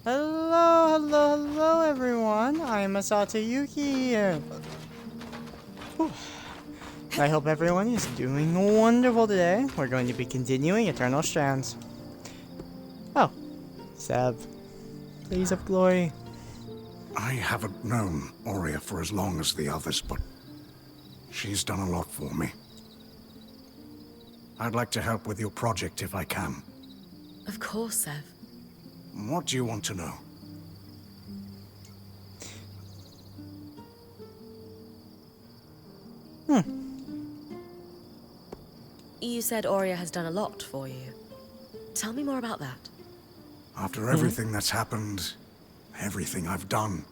Hello, everyone. I am Masato Yuki here. Whew. I hope everyone is doing wonderful today. We're going to be continuing Eternal Strands. Oh, Seb, please of glory. I haven't known Aurea for as long as the others, but she's done a lot for me. I'd like to help with your project if I can. Of course, Sev. What do you want to know? You said Aurea has done a lot for you. Tell me more about that. After everything that's happened, everything I've done,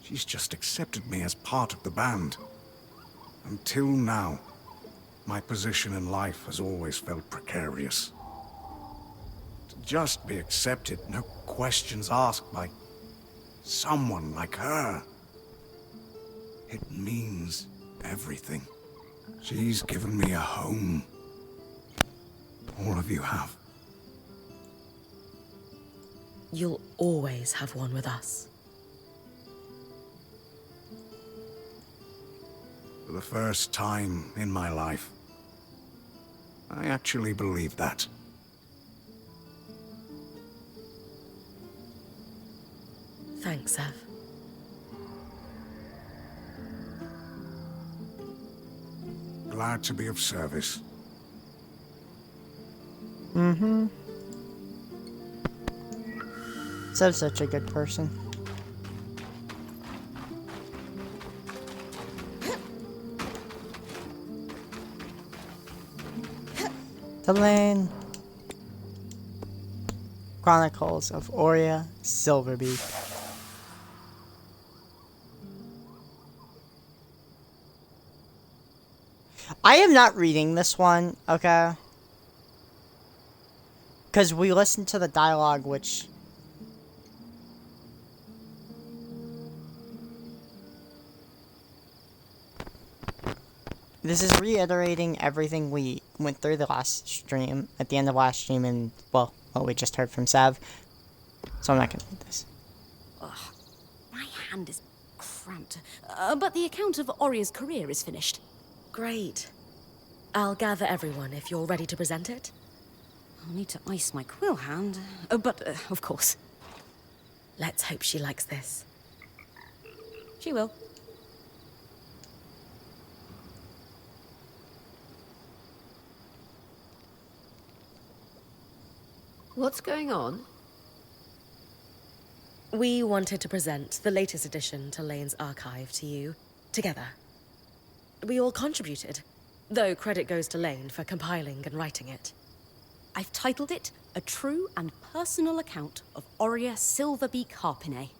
she's just accepted me as part of the band. Until now, my position in life has always felt precarious. To just be accepted, no questions asked by someone like her, it means everything. She's given me a home. All of you have. You'll always have one with us. For the first time in my life, I actually believe that. Thanks, Sev. Glad to be of service. Seb's such a good person. The Lane. Chronicles of Aurea Silverbeak. I am not reading this one, okay? Because we listened to the dialogue, which... This is reiterating everything we went through the last stream, at the end of last stream, and, well, what we just heard from Sav. So I'm not gonna read this. Ugh, my hand is cramped. But the account of Aurea's career is finished. Great. I'll gather everyone if you're ready to present it. I'll need to ice my quill hand. Of course. Let's hope she likes this. She will. What's going on? We wanted to present the latest addition to Lane's archive to you, together. We all contributed, though credit goes to Lane for compiling and writing it. I've titled it A True and Personal Account of Aurea Silverbeak Harpinet.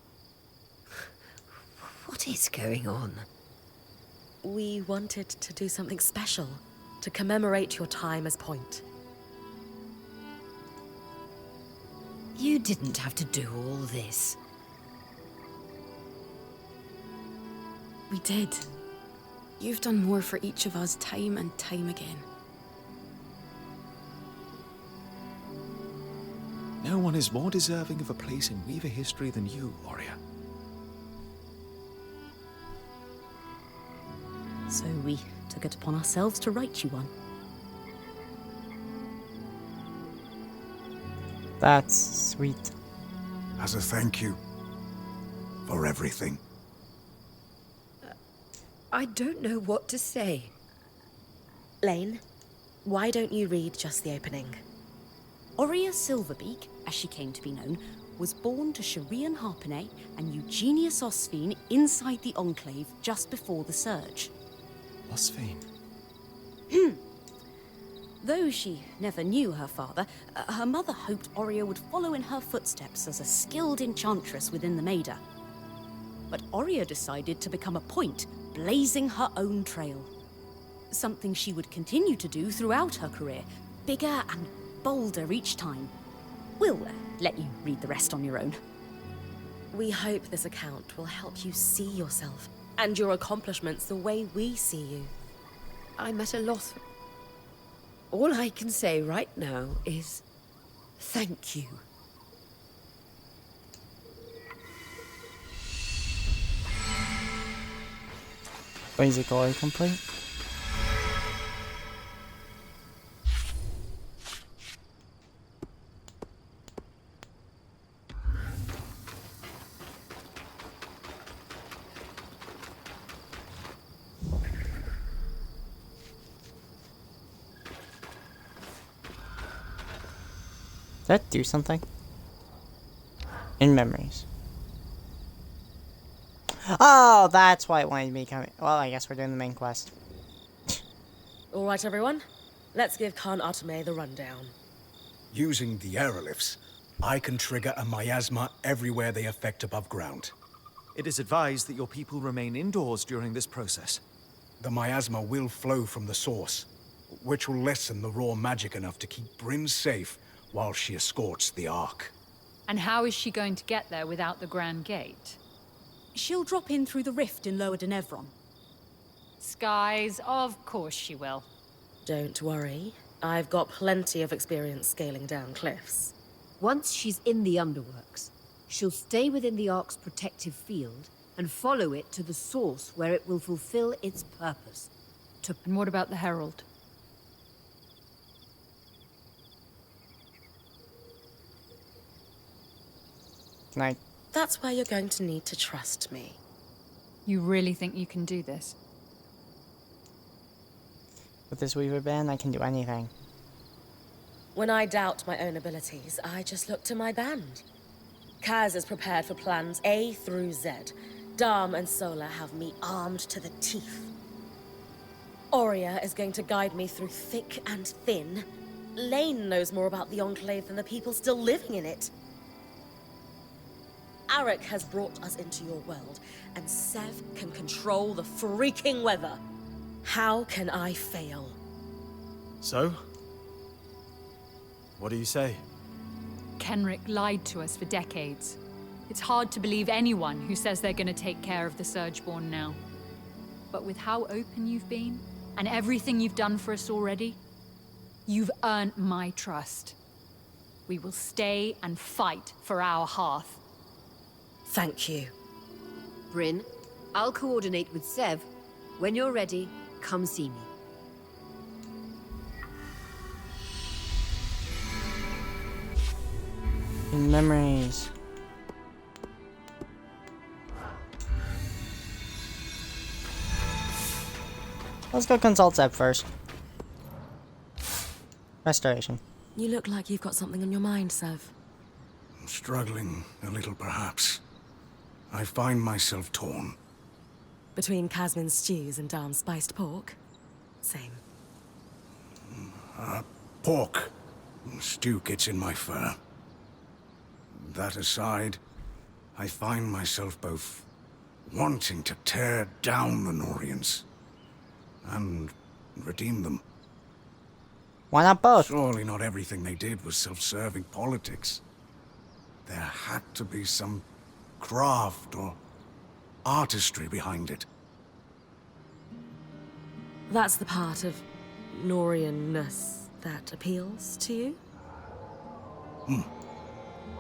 What is going on? We wanted to do something special to commemorate your time as Point. You didn't have to do all this. We did. You've done more for each of us time and time again. No one is more deserving of a place in Weaver history than you, Aurea. So we took it upon ourselves to write you one. That's sweet. As a thank you for everything. I don't know what to say. Lane, why don't you read just the opening? Aurea Silverbeak, as she came to be known, was born to Sharian Harpinet and Eugenius Osphine inside the Enclave just before the Surge. Osphine. Though she never knew her father, her mother hoped Aurea would follow in her footsteps as a skilled enchantress within the Maida. But Aurea decided to become a Point, blazing her own trail. Something she would continue to do throughout her career, bigger and bolder each time. We'll let you read the rest on your own. We hope this account will help you see yourself and your accomplishments the way we see you. I'm at a loss. All I can say right now is thank you. Basically complete. Did that do something? In memories. Oh, that's why it wanted me coming. Well, I guess we're doing the main quest. All right, everyone. Let's give Khan Atame the rundown. Using the aerolifts, I can trigger a miasma everywhere they affect above ground. It is advised that your people remain indoors during this process. The miasma will flow from the source, which will lessen the raw magic enough to keep Bryn safe while she escorts the Ark. And how is she going to get there without the Grand Gate? She'll drop in through the rift in Lower Denevron. Skies, of course she will. Don't worry. I've got plenty of experience scaling down cliffs. Once she's in the underworks, she'll stay within the Ark's protective field and follow it to the source where it will fulfill its purpose. And what about the Herald? Night. That's where you're going to need to trust me. You really think you can do this? With this Weaver band, I can do anything. When I doubt my own abilities, I just look to my band. Kaz is prepared for plans A through Z. Dam and Sola have me armed to the teeth. Aurea is going to guide me through thick and thin. Lane knows more about the Enclave than the people still living in it. Arik has brought us into your world, and Sev can control the freaking weather. How can I fail? So? What do you say? Kenrick lied to us for decades. It's hard to believe anyone who says they're going to take care of the Surgeborn now. But with how open you've been, and everything you've done for us already, you've earned my trust. We will stay and fight for our hearth. Thank you. Bryn, I'll coordinate with Sev. When you're ready, come see me. In memories. Let's go consult Zeb first. Restoration. You look like you've got something on your mind, Sev. I'm struggling a little, perhaps. I find myself torn. Between Casmin's stews and Dam's spiced pork? Same. Pork. Stew gets in my fur. That aside, I find myself both wanting to tear down the Norians and redeem them. Why not both? Surely not everything they did was self-serving politics. There had to be some craft or artistry behind it. That's the part of Norian-ness that appeals to you?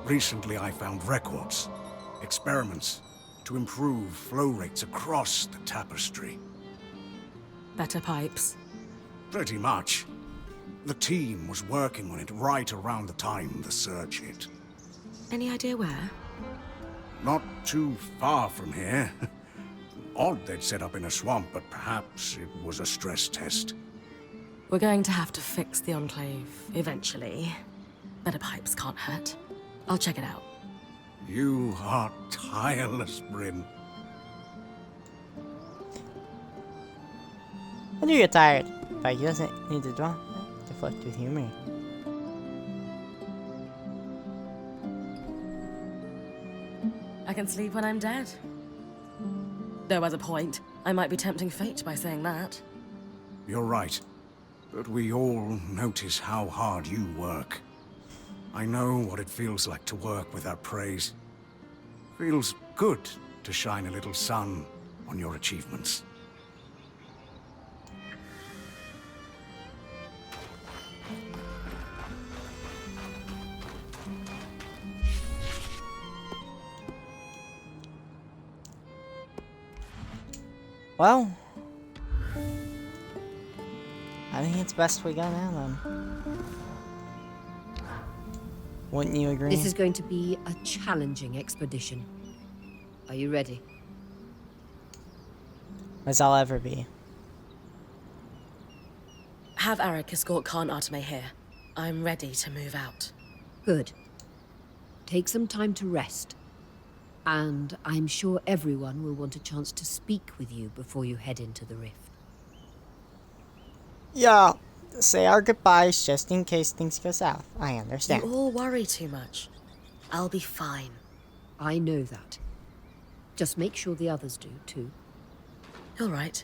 Recently I found records, experiments, to improve flow rates across the tapestry. Better pipes. Pretty much. The team was working on it right around the time the surge hit. Any idea where? Not too far from here. Odd they'd set up in a swamp, but perhaps it was a stress test. We're going to have to fix the Enclave eventually. Better pipes can't hurt. I'll check it out. You are tireless, Bryn. When do you get tired? Like, he doesn't need to draw. Deflect with humor. I can sleep when I'm dead. Though as a point, I might be tempting fate by saying that. You're right. But we all notice how hard you work. I know what it feels like to work without praise. Feels good to shine a little sun on your achievements. Well, what's best we got now then. Wouldn't you agree? This is going to be a challenging expedition. Are you ready? As I'll ever be. Have Arik escort Khan Arteme here. I'm ready to move out. Good. Take some time to rest. And I'm sure everyone will want a chance to speak with you before you head into the rift. Yeah, say our goodbyes just in case things go south. I understand. You all worry too much. I'll be fine. I know that. Just make sure the others do, too. You're right.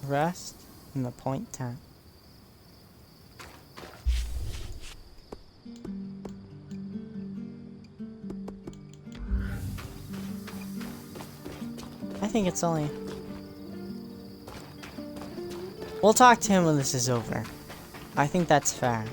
Rest in the point tent. I think it's only... We'll talk to him when this is over. I think that's fair.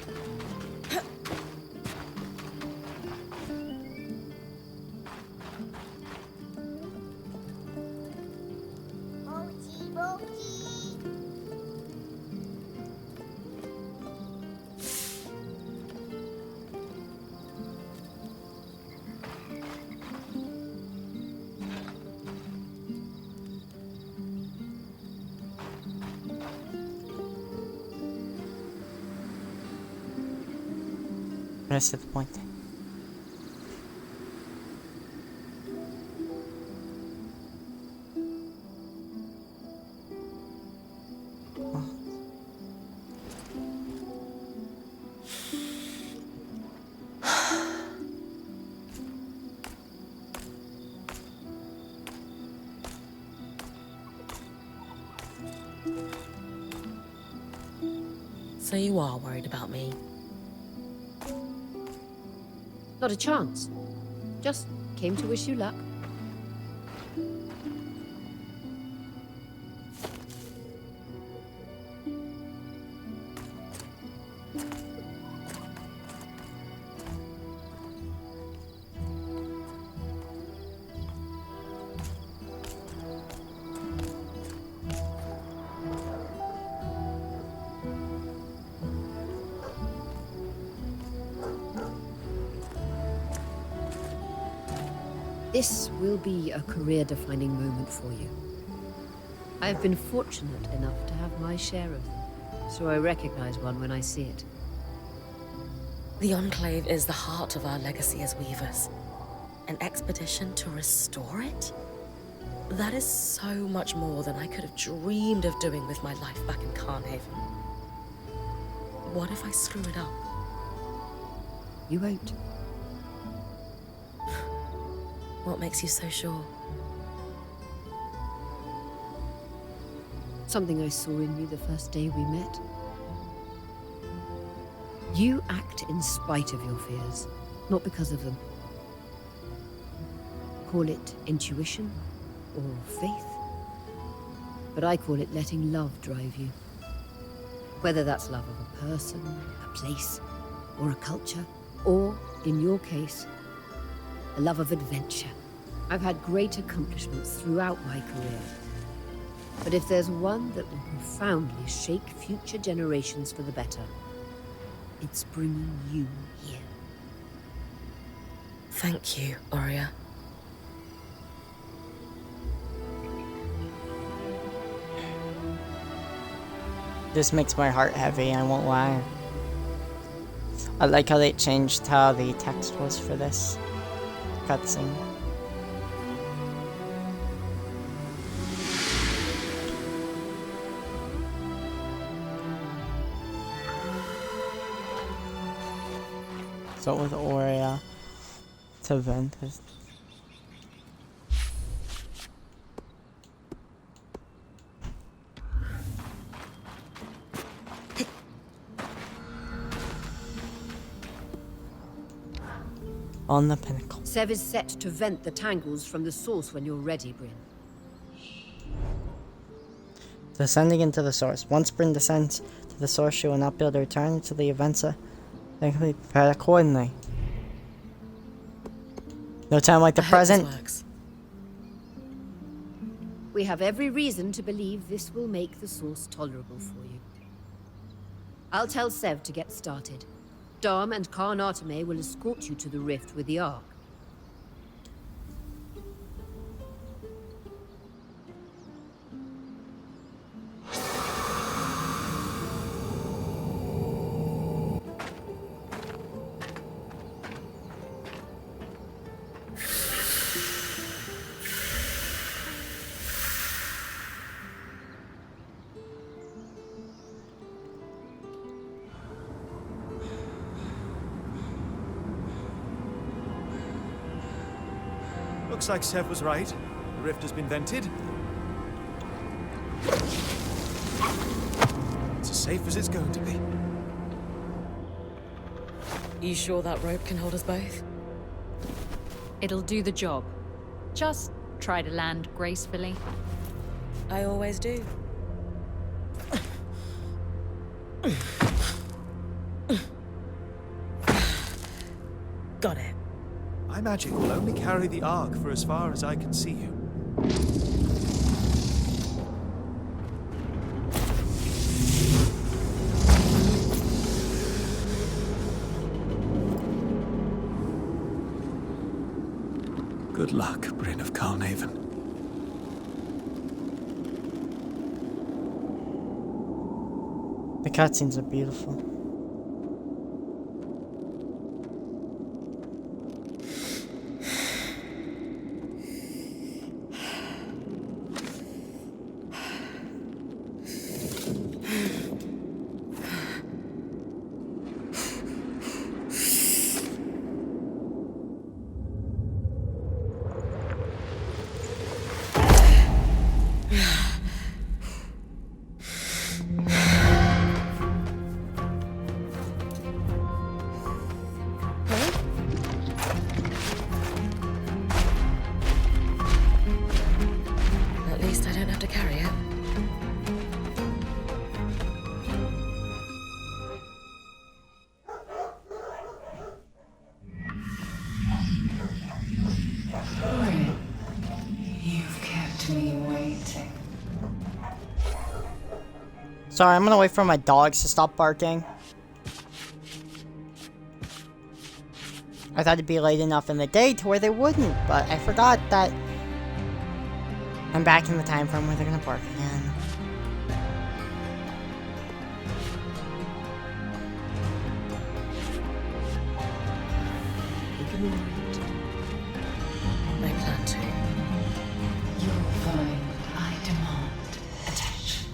Rest at the point. So you are worried about me? Not a chance. Just came to wish you luck. This will be a career-defining moment for you. I have been fortunate enough to have my share of them, so I recognize one when I see it. The Enclave is the heart of our legacy as Weavers. An expedition to restore it? That is so much more than I could have dreamed of doing with my life back in Carnhaven. What if I screw it up? You won't. What makes you so sure? Something I saw in you the first day we met. You act in spite of your fears, not because of them. Call it intuition or faith, but I call it letting love drive you. Whether that's love of a person, a place, or a culture, or, in your case, a love of adventure. I've had great accomplishments throughout my career. But if there's one that will profoundly shake future generations for the better, it's bringing you here. Thank you, Oria. This makes my heart heavy, I won't lie. I like how they changed how the text was for this cutscene. So with Aurea to Ventus. On the pinnacle. Sev is set to vent the tangles from the source when you're ready, Bryn. Descending into the source. Once Bryn descends to the source, she will not be able to return until the events they can be prepared accordingly. No time like the present. We have every reason to believe this will make the source tolerable for you. I'll tell Sev to get started. Dom and Khan Arteme will escort you to the rift with the Ark. Looks like Sev was right. The rift has been vented. It's as safe as it's going to be. You sure that rope can hold us both? It'll do the job. Just try to land gracefully. I always do. Got it. My magic will only carry the Ark for as far as I can see you. Good luck, Bryn of Carnarvon. The cutscenes are beautiful. At least I don't have to carry it. You've kept me waiting. Sorry, I'm gonna wait for my dogs to stop barking. I thought it'd be late enough in the day to where they wouldn't, but I forgot that I'm back in the time frame where they're gonna bark again. I plan to. You'll find I demand attention.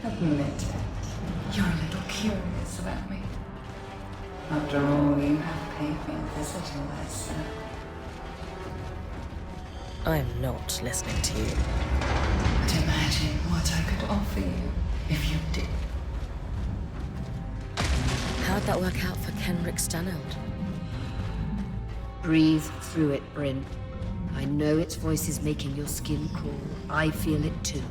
Admit it. You're a little curious about me. After all, you have paid me a visit in myself. I'm not listening to you. But imagine what I could offer you if you did. How'd that work out for Kenrick Staneld? Breathe through it, Bryn. I know its voice is making your skin crawl. I feel it too.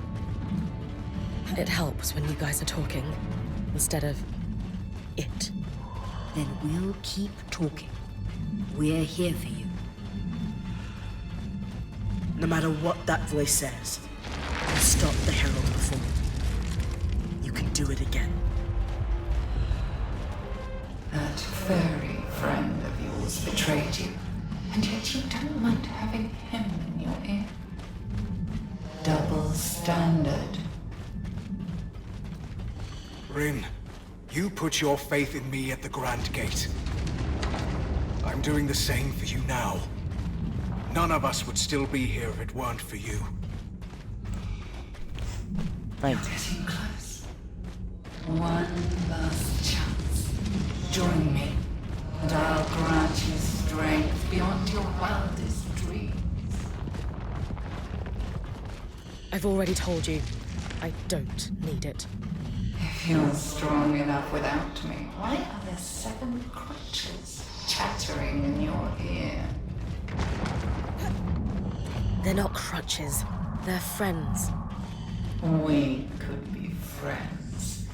It helps when you guys are talking, instead of it. Then we'll keep talking. We're here for you. No matter what that voice says, you stop the Herald before me. You can do it again. That furry friend of yours betrayed you, and yet you don't mind having him in your ear. Double standard. Rin, you put your faith in me at the Grand Gate. I'm doing the same for you now. None of us would still be here if it weren't for you. Thank you. Getting close. One last chance. Join me, and I'll grant you strength beyond your wildest dreams. I've already told you, I don't need it. If you're strong enough without me, why are there 7 crutches chattering in your ear? They're not crutches, they're friends. We could be friends.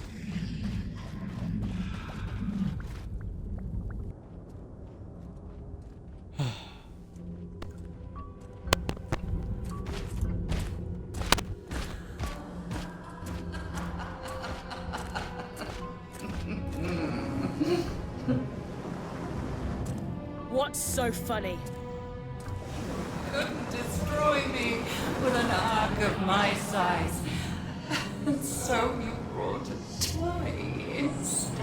What's so funny? Couldn't destroy me with an arc of my size. And so you brought a toy instead.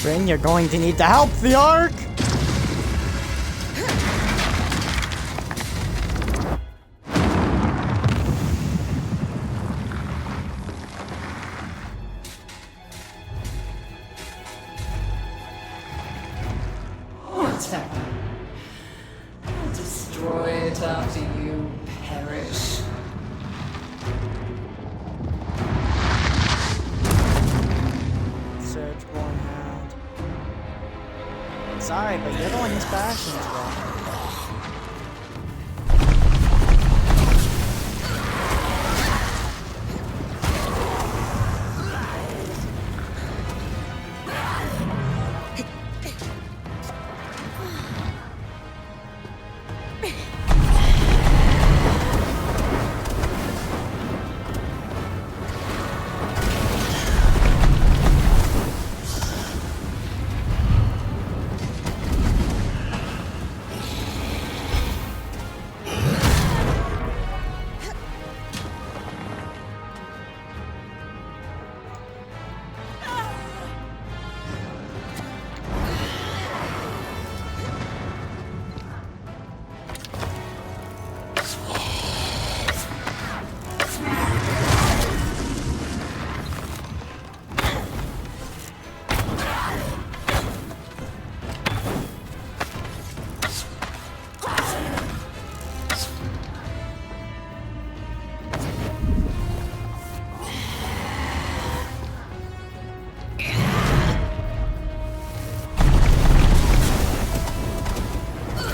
Rin, you're going to need to help the Ark! What's happened? I'll destroy it after you perish. Surgeborn Hound. Sorry, but you're the one who's bashing today.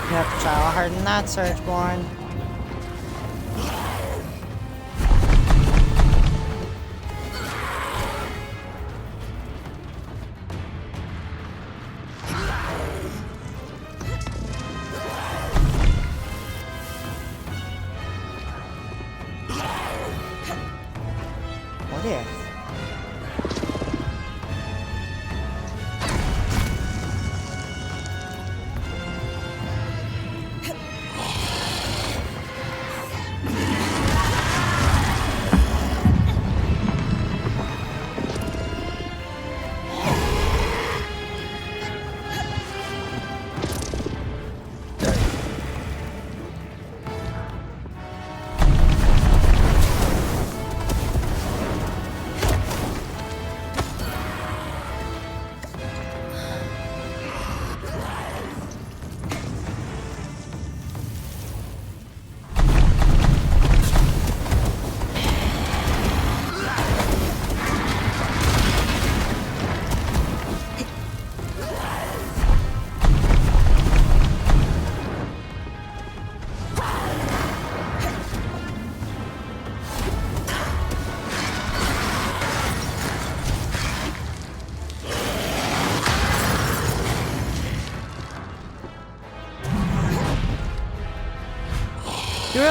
You have to try a lot harder than that, Surgeborn. What if?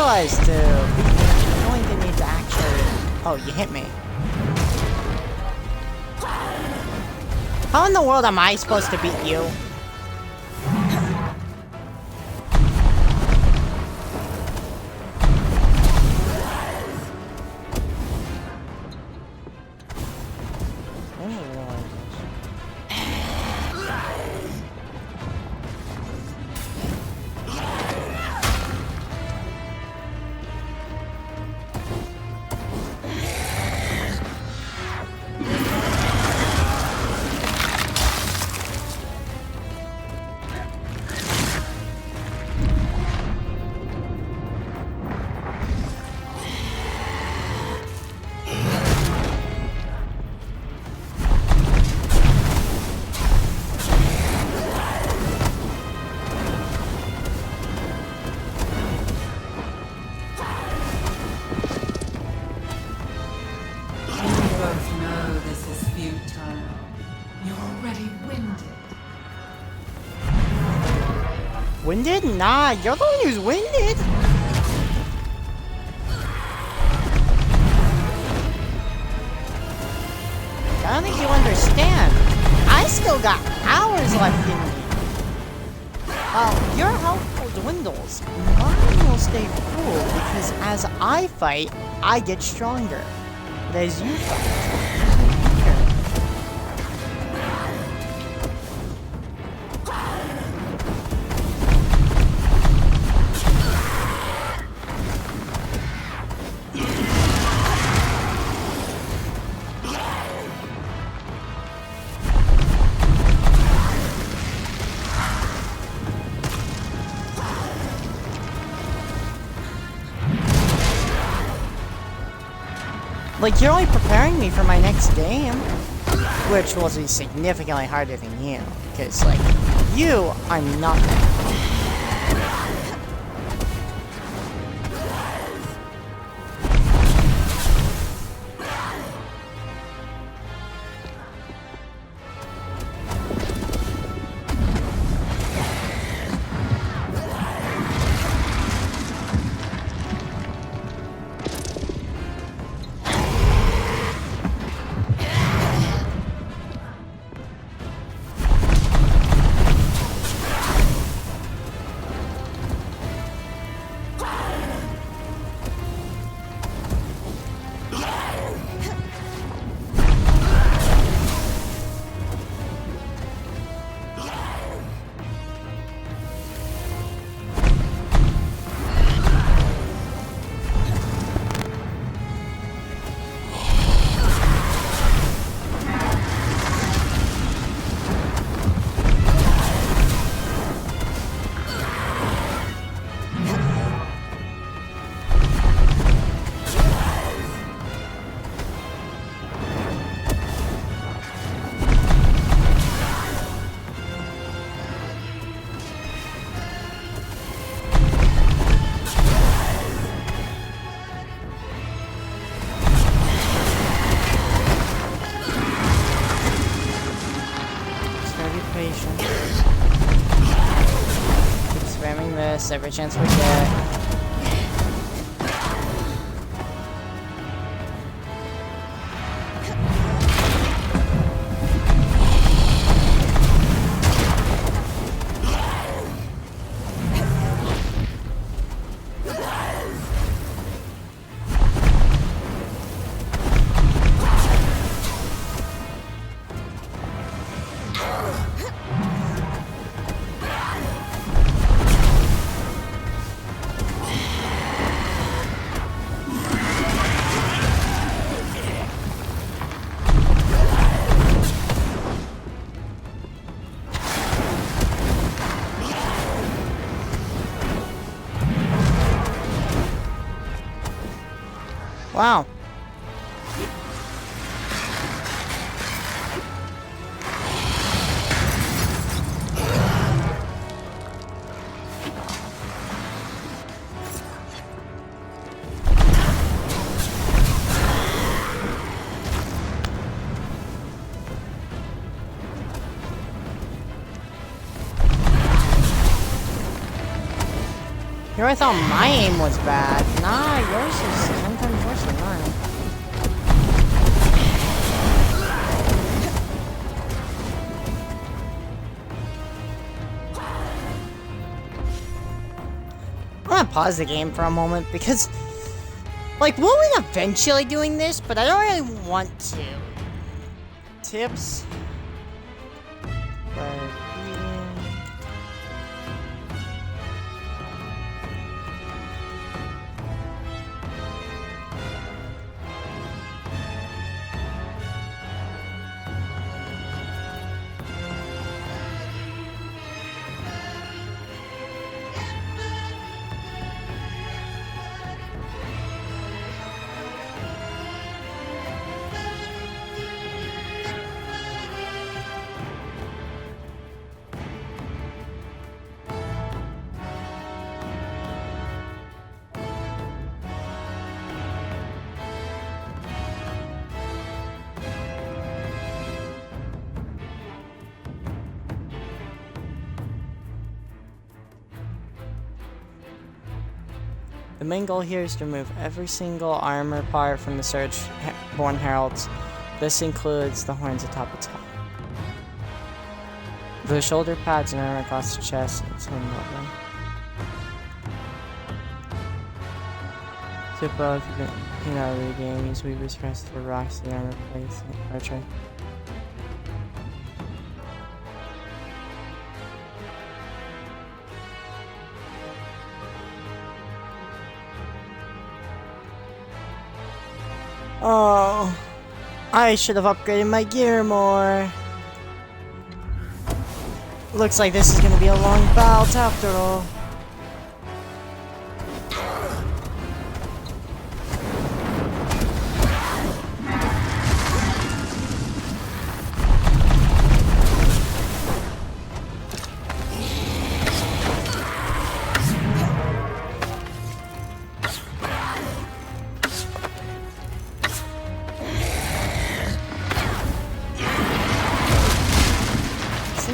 realized to beat you're going to need to actually... Oh, you hit me. How in the world am I supposed to beat you? Winded? Nah, you're the one who's winded. I don't think you understand. I still got hours left in me. Your health dwindles. Mine will stay full because as I fight, I get stronger. But as you fight, like, you're only preparing me for my next game, which will be significantly harder than you, because, like, you are nothing. Every chance we get. Wow. Here I thought my aim was bad. Nah, yours is 10 times worse than mine. I'm gonna pause the game for a moment because, like, we'll end eventually doing this, but I don't really want to. Tips for eating. The main goal here is to remove every single armor part from the Surgeborn Heralds. This includes the horns atop its head, the shoulder pads and armor across the chest, and some of them. Tipo, if you can out of the game, use Weaver's Crest for rocks, the armor plates, and archery. Oh, I should have upgraded my gear more. Looks like this is gonna be a long bout after all.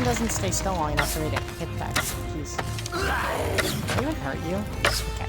Doesn't stay still long enough for me to hit that. Jeez. Did it even hurt you? Okay.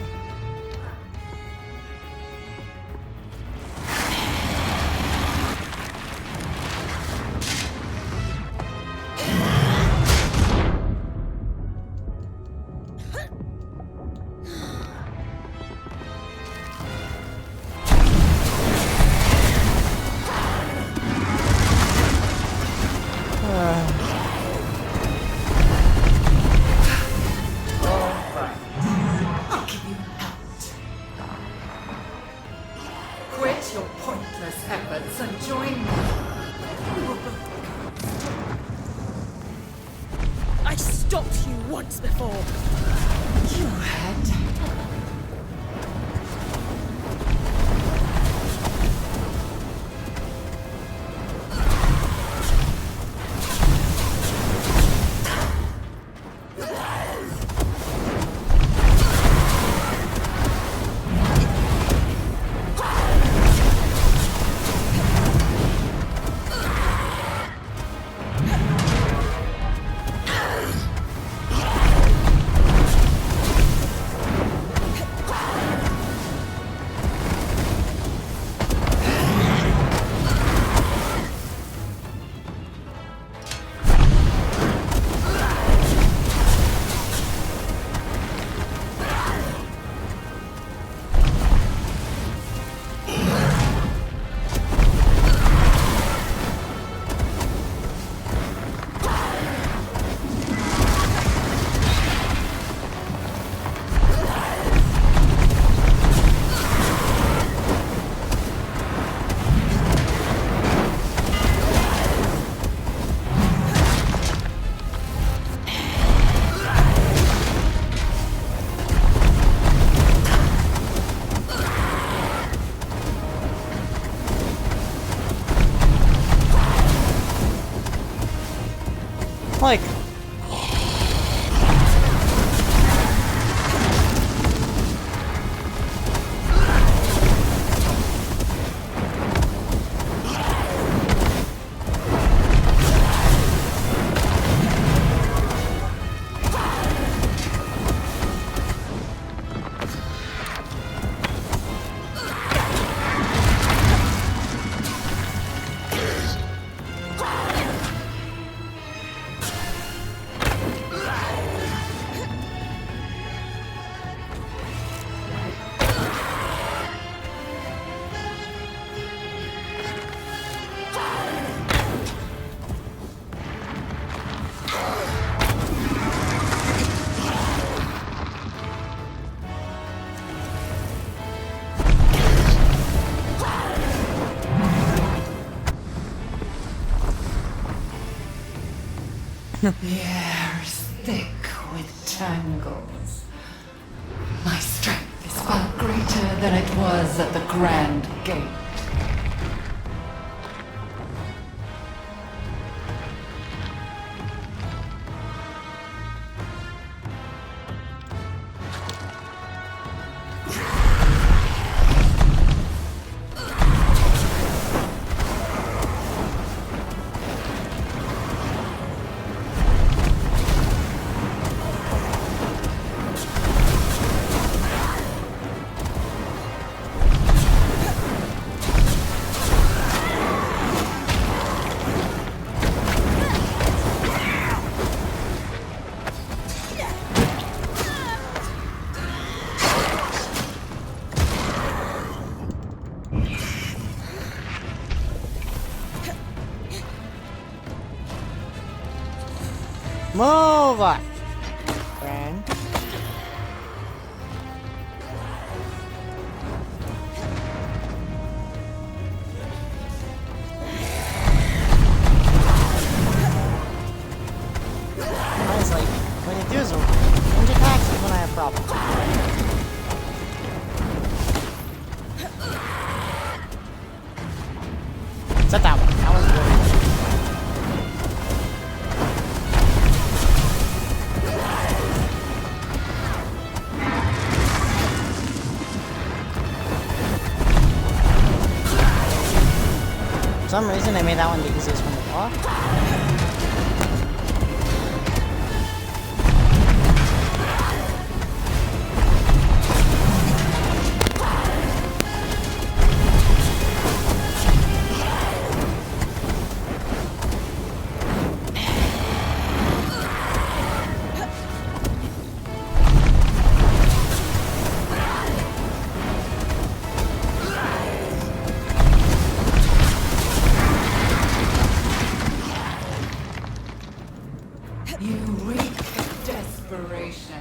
Like, The air's thick with tangles. My strength is far greater than it was at the Grand Gate. Move on, friend. Honestly, when you do some ninja attacks is when I have problems. Except that one. That one's really good. For some reason, they made that one the easiest one to block. You reek desperation.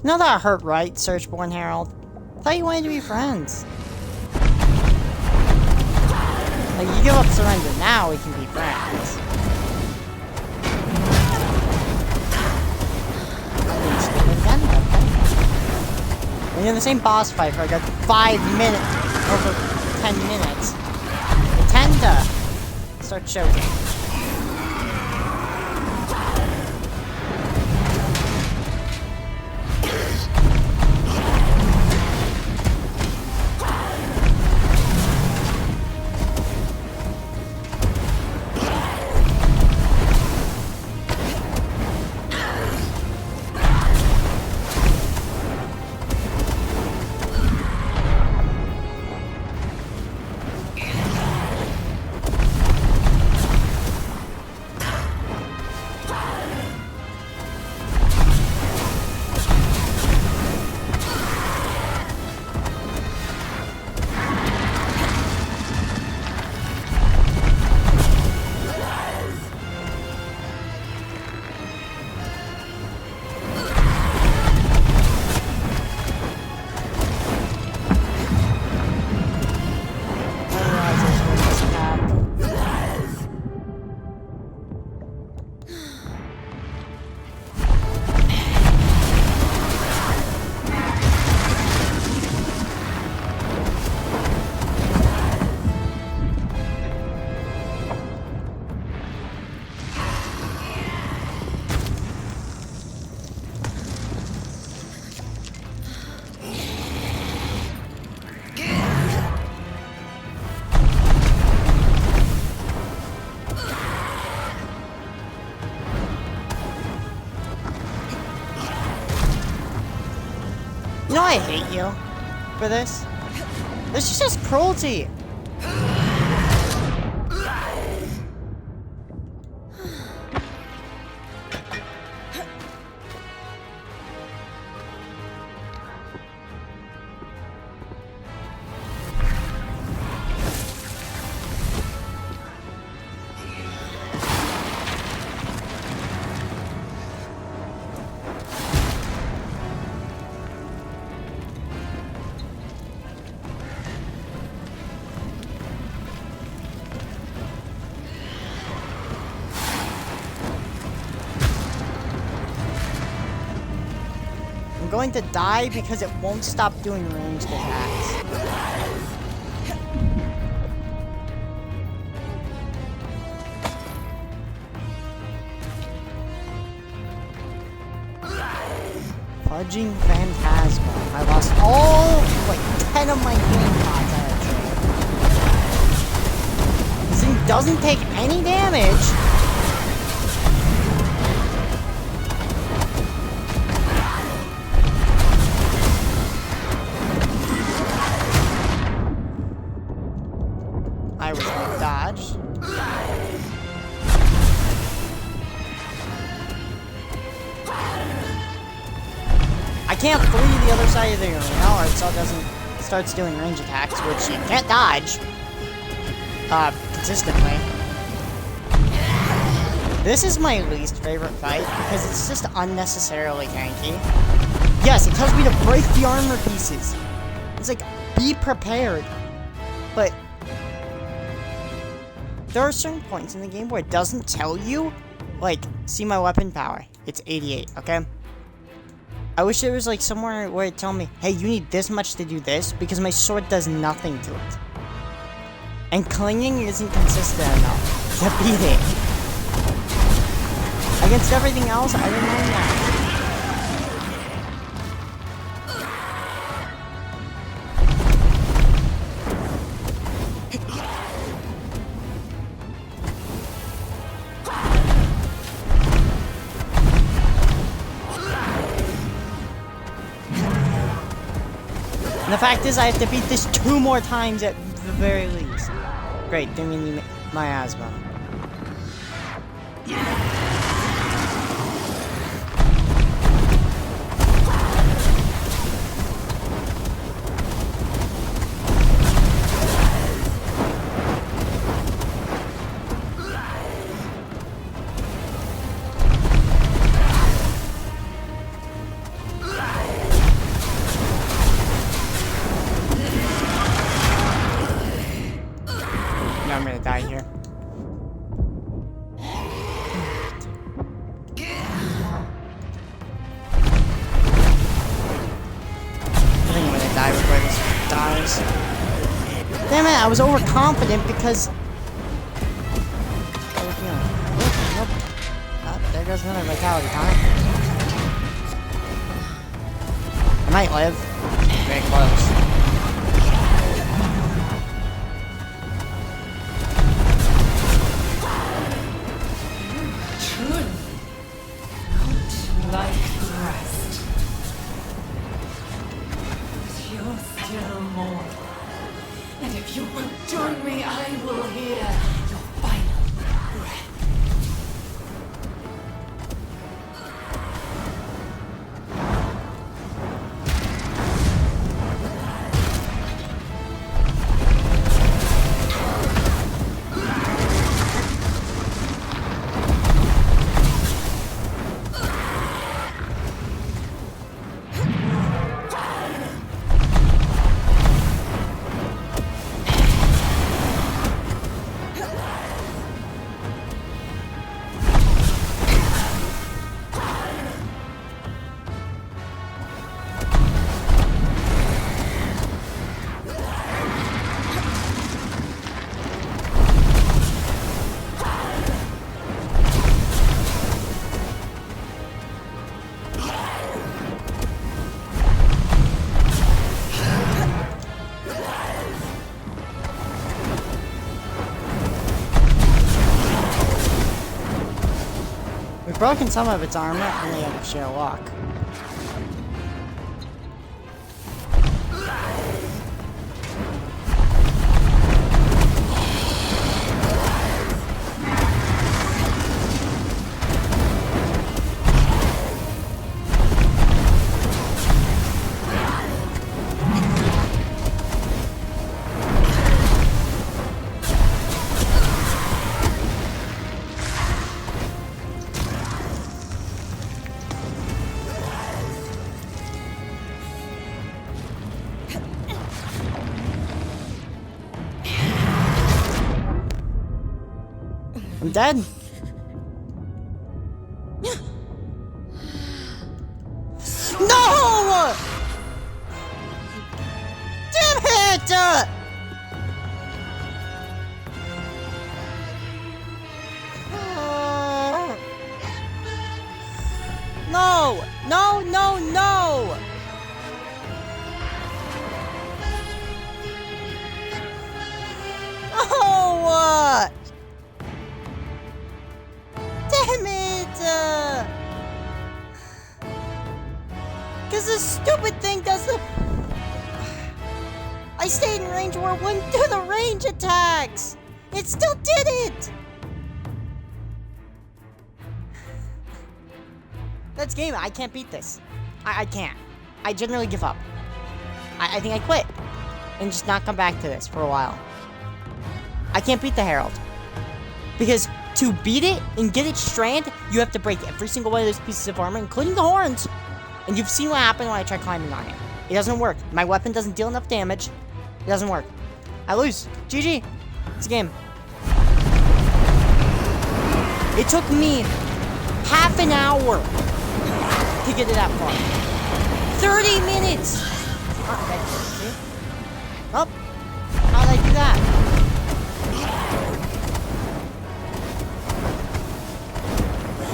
No, that hurt, right, Searchborn Herald? I thought you wanted to be friends. Like, you give up surrender now, we can be friends. When you're in the same boss fight for like a 5 minute, over 10 minutes, you tend to start choking. You know I hate you for this? This is just cruelty. going to die because it won't stop doing ranged attacks. Fudging Phantasma. I lost all, like, 10 of my game pods, I had to. This thing doesn't take any damage. I was like dodged. I can't flee the other side of the arena or it still starts doing range attacks, which you can't dodge consistently. This is my least favorite fight because it's just unnecessarily tanky. Yes, it tells me to break the armor pieces. It's like, be prepared. But there are certain points in the game where it doesn't tell you, like, see my weapon power. It's 88, okay? I wish there was, like, somewhere where it told me, hey, you need this much to do this, because my sword does nothing to it. And clinging isn't consistent enough to beat it. Against everything else, I don't mind that. And the fact is, I have to beat this 2 more times at the very least. Great, give me my asthma. I'm gonna die here. I think I'm gonna die before this dies. Damn it, I was overconfident because... Nope. Oh, there goes another vitality, huh? I might live. Very close. Like the rest. But you're still mortal. And if you won't join me, I will hear your final breath. We've broken some of its armor, and we have sheer luck. I'm dead. No! has the... I stayed in range where it wouldn't do the range attacks! It still did it! That's game. I can't beat this. I can't. I generally give up. I think I quit. And just not come back to this for a while. I can't beat the Herald. Because to beat it and get its strand, you have to break every single one of those pieces of armor, including the horns. And you've seen what happened when I try climbing on it. It doesn't work. My weapon doesn't deal enough damage. It doesn't work. I lose. GG. It's a game. It took me half an hour to get it that far. 30 minutes! Oh, how'd I do that?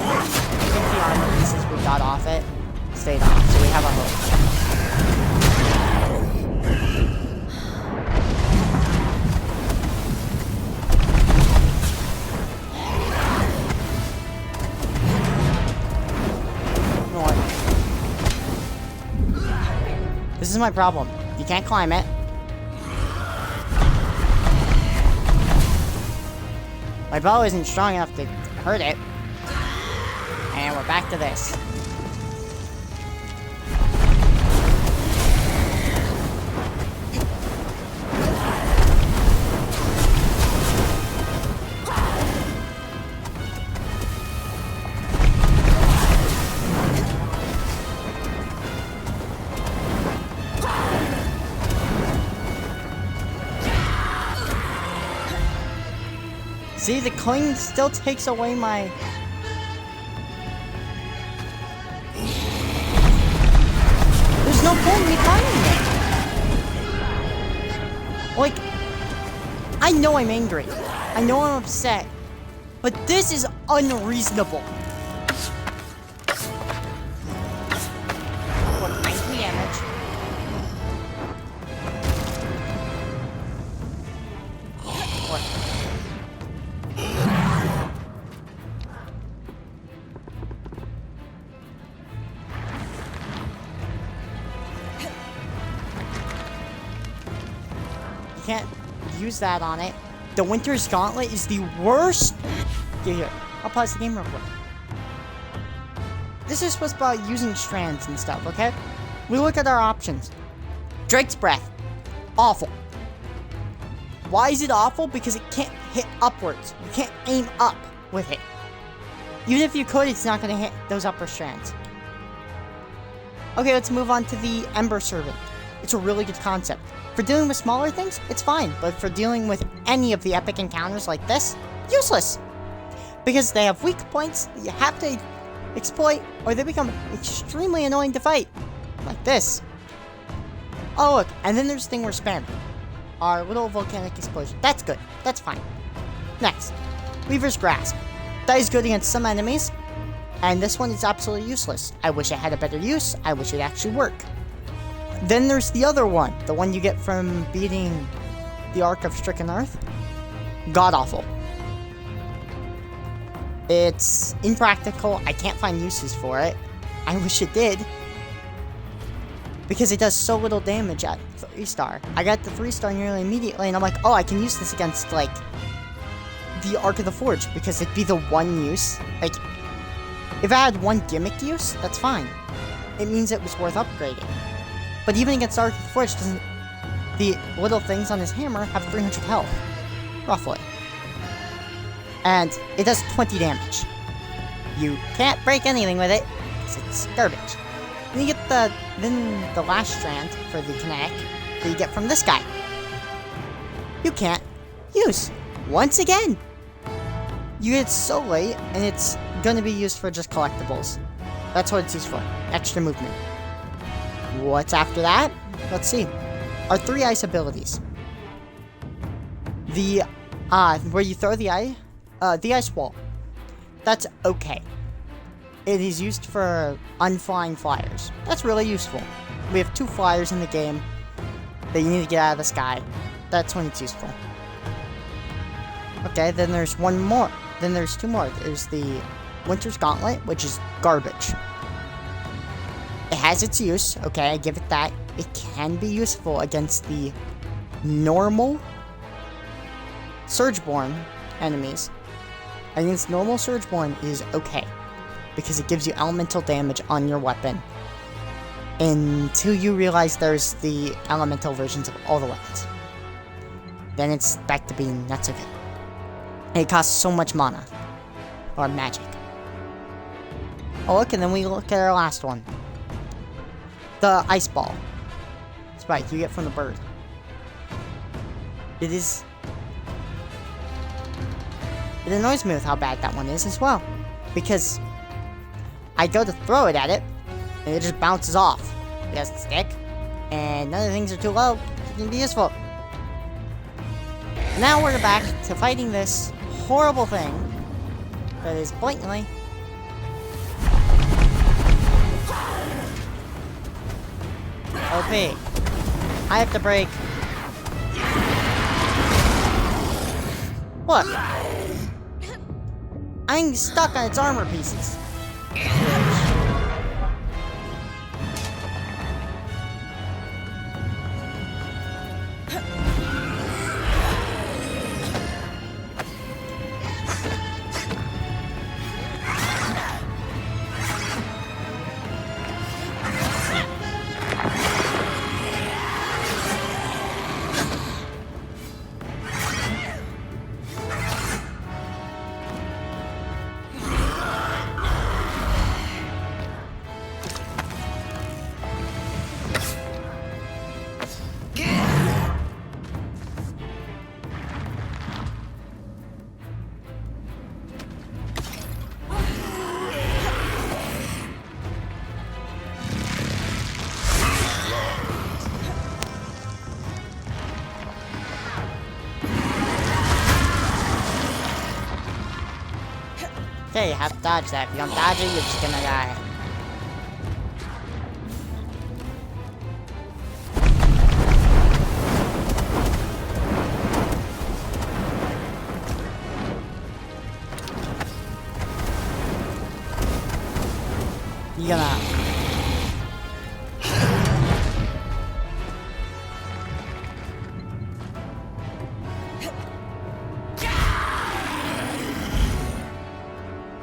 I think the armor pieces we got off it stayed off, so we have a hook. This is my problem. You can't climb it. My bow isn't strong enough to hurt it. And we're back to this. See, the cling still takes away my... There's no point in me climbing it. Like, I know I'm angry. I know I'm upset. But this is unreasonable. What, 90 damage? What? Can't use that on it. The Winter's Gauntlet is the worst. Here, I'll pause the game real quick. This is supposed to be about using strands and stuff, okay? We look at our options. Drake's Breath. Awful. Why is it awful? Because it can't hit upwards. You can't aim up with it. Even if you could, it's not going to hit those upper strands. Okay, let's move on to the Ember Servant. It's a really good concept. For dealing with smaller things, it's fine, but for dealing with any of the epic encounters like this, useless! Because they have weak points that you have to exploit, or they become extremely annoying to fight. Like this. Oh look, and then there's the thing we're spamming. Our little volcanic explosion. That's good. That's fine. Next, Weaver's Grasp. That is good against some enemies, and this one is absolutely useless. I wish it had a better use. I wish it actually worked. Then there's the other one, the one you get from beating the Ark of Stricken Earth. God-awful. It's impractical. I can't find uses for it. I wish it did. Because it does so little damage at 3-star. I got the 3-star nearly immediately, and I'm like, oh, I can use this against, like, the Ark of the Forge, because it'd be the one use. Like, if I had one gimmick use, that's fine. It means it was worth upgrading. But even against Ark of the Forge, doesn't the little things on his hammer have 300 health, roughly. And it does 20 damage. You can't break anything with it, because it's garbage. And you get the last strand for the kinetic that you get from this guy. You can't use. Once again. You get it so late, and it's gonna be used for just collectibles. That's what it's used for. Extra movement. What's after that? Let's see. Our 3 ice abilities. The, where you throw the ice wall. That's okay. It is used for unflying flyers. That's really useful. We have 2 flyers in the game that you need to get out of the sky. That's when it's useful. Okay, then there's one more. Then there's 2 more. There's the Winter's Gauntlet, which is garbage. It has its use, okay, I give it that. it can be useful against the normal Surgeborn enemies. Against normal Surgeborn is okay, because it gives you elemental damage on your weapon until you realize there's the elemental versions of all the weapons. Then it's back to being not so good. And it costs so much mana. Or magic. Oh look, and then we look at our last one. The ice ball. Spike you get from the bird. It annoys me with how bad that one is as well. Because I go to throw it at it, and it just bounces off. It doesn't stick, and none of the things are too low. It can be useful. Now we're back to fighting this horrible thing that is blatantly OP. I have to break. Look! I'm stuck on its armor pieces. Okay, you have to dodge that. If you don't dodge it, you're just gonna die. You're gonna...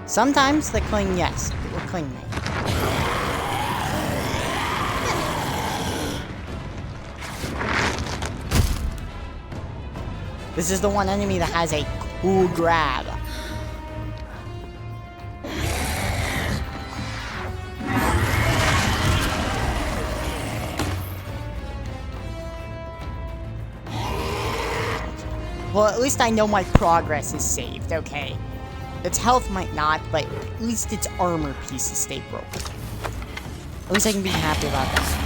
Sometimes they cling, yes. It will cling me. This is the one enemy that has a cool grab. Well, at least I know my progress is saved, okay? Its health might not, but at least its armor pieces stay broken. At least I can be happy about that.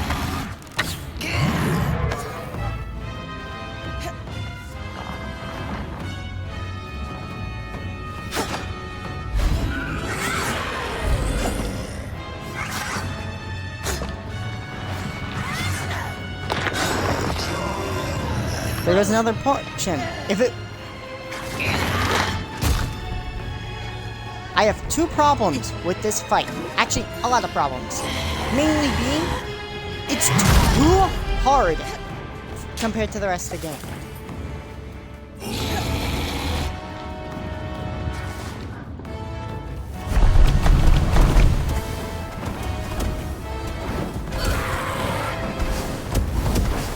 There goes another portion. If it... I have two problems with this fight. Actually, a lot of problems. Mainly being, it's too hard compared to the rest of the game.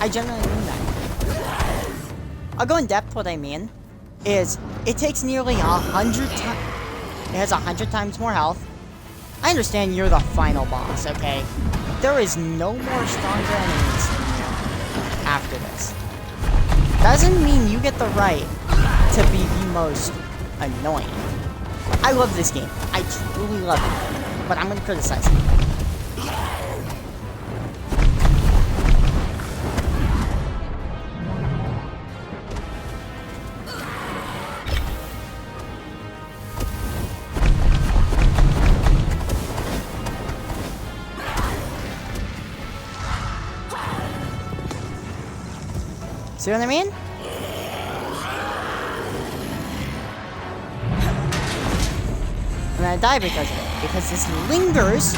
I generally mean that. I'll go in depth. What I mean is, it takes nearly 100 times. It has 100 times more health. I understand you're the final boss, okay? There is no more stronger enemies after this. Doesn't mean you get the right to be the most annoying. I love this game. I truly love it. But I'm gonna criticize it. See what I mean? And I die because of it. Because this lingers.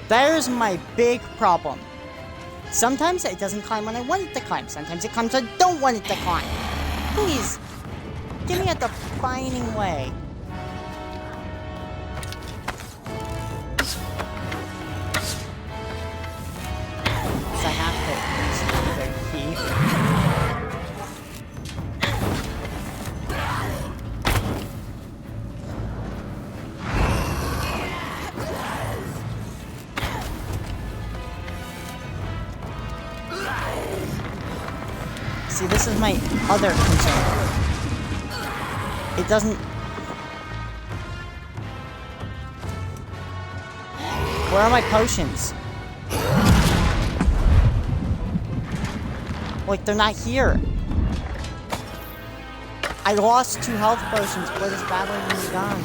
There's my big problem. Sometimes it doesn't climb when I want it to climb. Sometimes it climbs when I don't want it to climb. Please, give me a defining way. So I have to use the key. See, this is my other concern. It doesn't... Where are my potions? Like, they're not here. I lost 2 health potions before this battle even begun.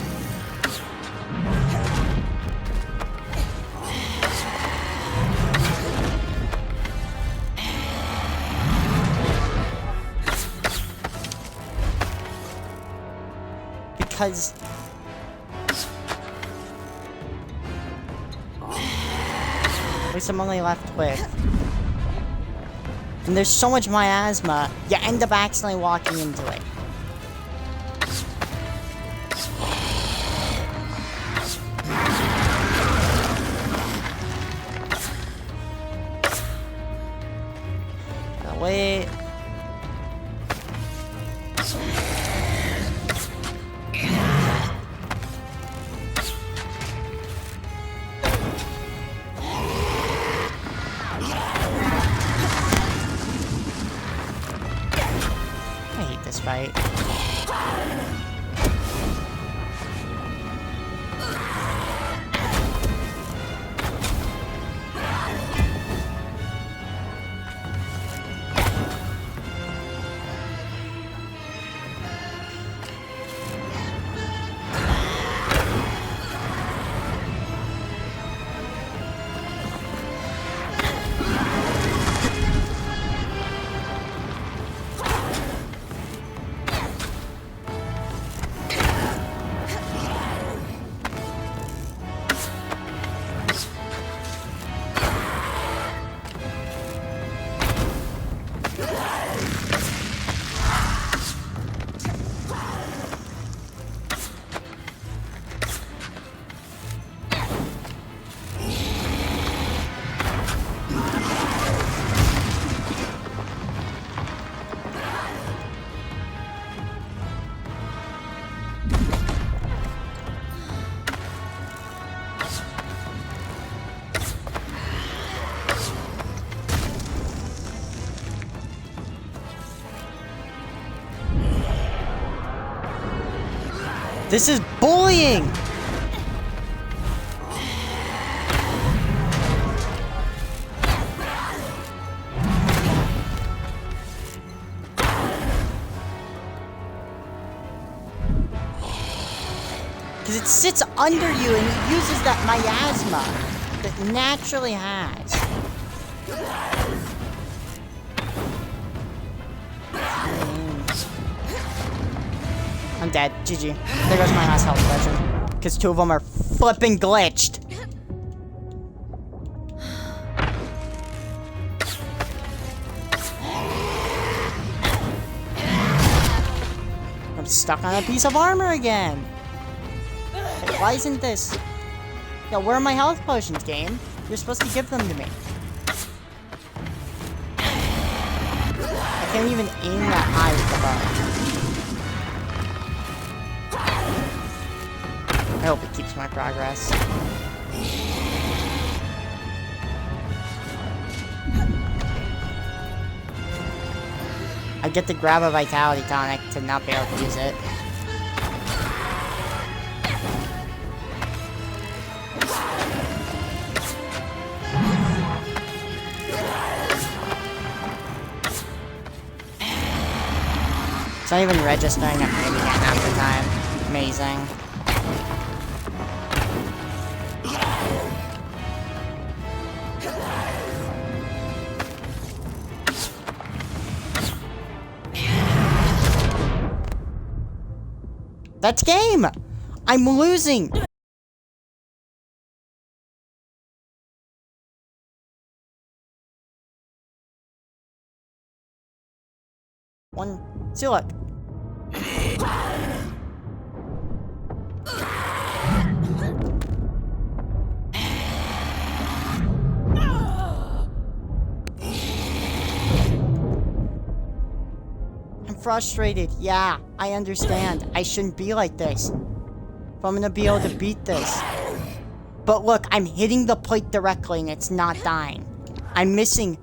Because at least I'm only left with, and there's so much miasma, you end up accidentally walking into it. Wait. Fight. This is bullying! Because it sits under you and it uses that miasma that it naturally has. I'm dead. GG. There goes my last health potion. Because 2 of them are flipping glitched. I'm stuck on a piece of armor again. Like, why isn't this? Yo, where are my health potions, game? You're supposed to give them to me. I can't even aim that high with the bow. I hope it keeps my progress. I get to grab a vitality tonic to not be able to use it. It's not even registering I'm maybe getting half the time. Amazing. That's game! I'm losing! One, two, look. I'm frustrated. Yeah, I understand. I shouldn't be like this. If I'm gonna be able to beat this. But look, I'm hitting the plate directly and it's not dying. I'm missing.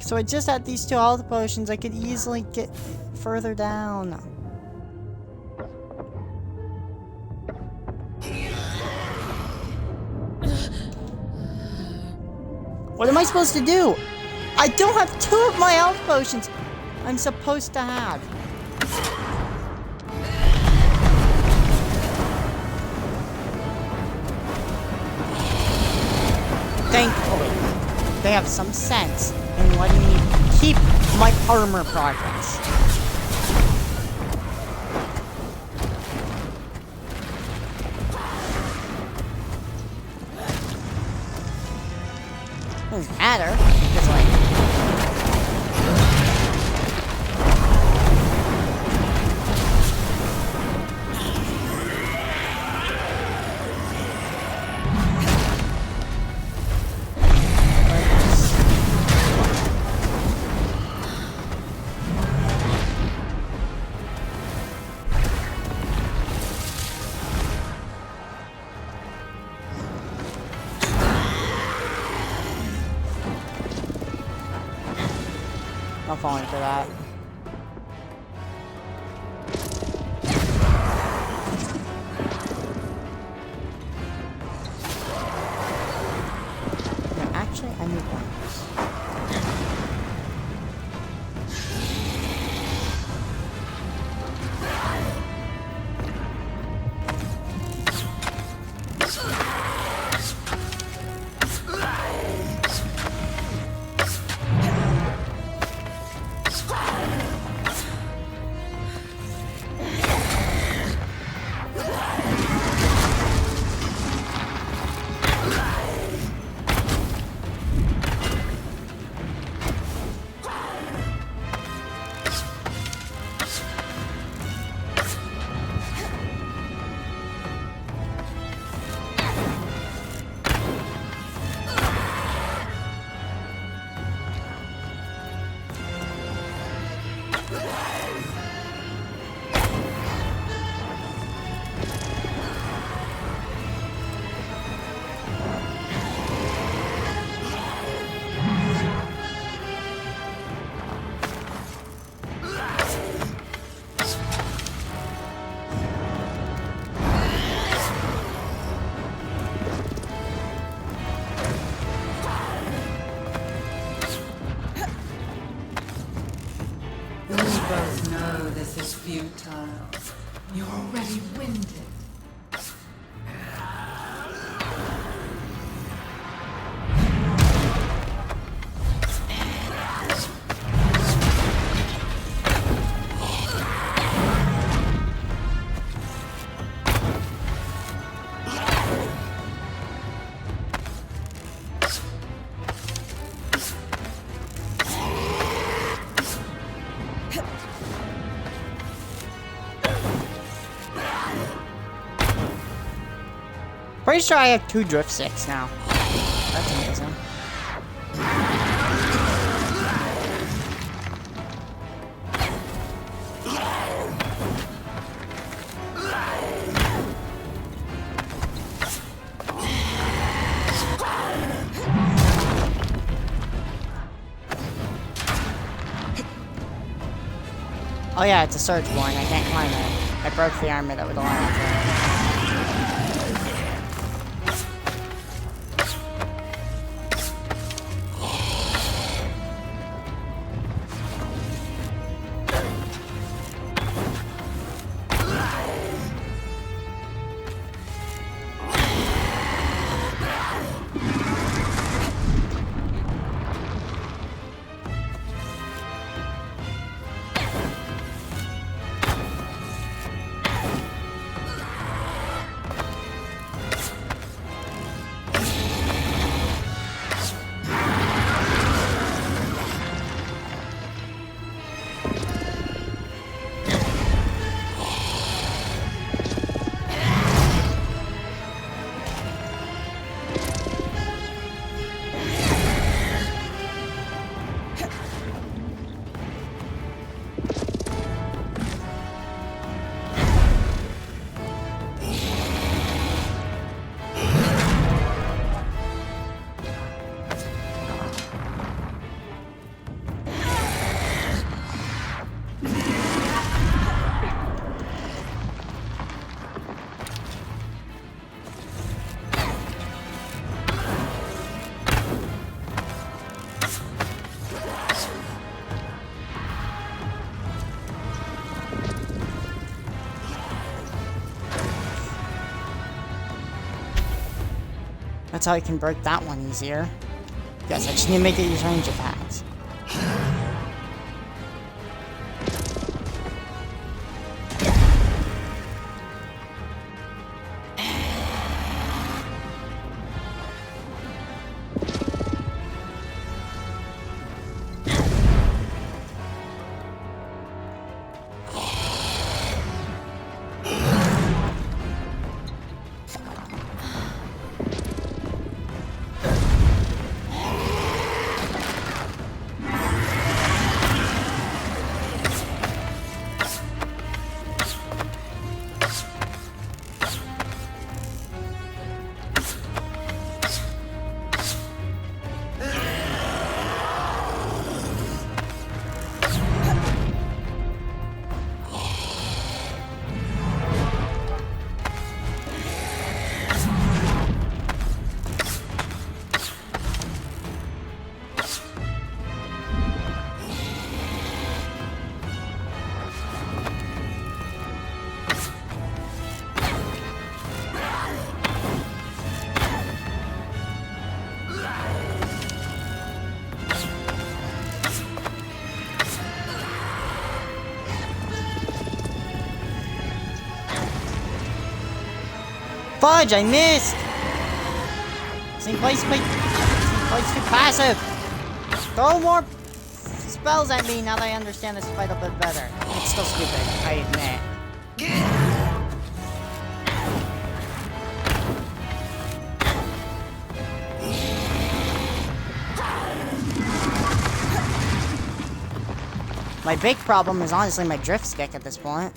So I just had these two health potions. I could easily get further down. What am I supposed to do? I don't have two of my health potions I'm supposed to have. Thankfully, they have some sense in letting me keep my armor progress. Doesn't matter, because like... I'm falling for that. No, actually, I need one. We both know this is futile. You're already winded. Pretty sure I have 2 drift sticks now. That's amazing. Oh yeah, it's a surge born. I can't climb it. I broke the armor that would allow me to. That's how I can break that one easier. Yes, I just need to make it use range attacks. Fudge, I missed! Same place too passive! Throw more spells at me now that I understand this fight a bit better. It's still stupid, I admit. My big problem is honestly my drift stick at this point.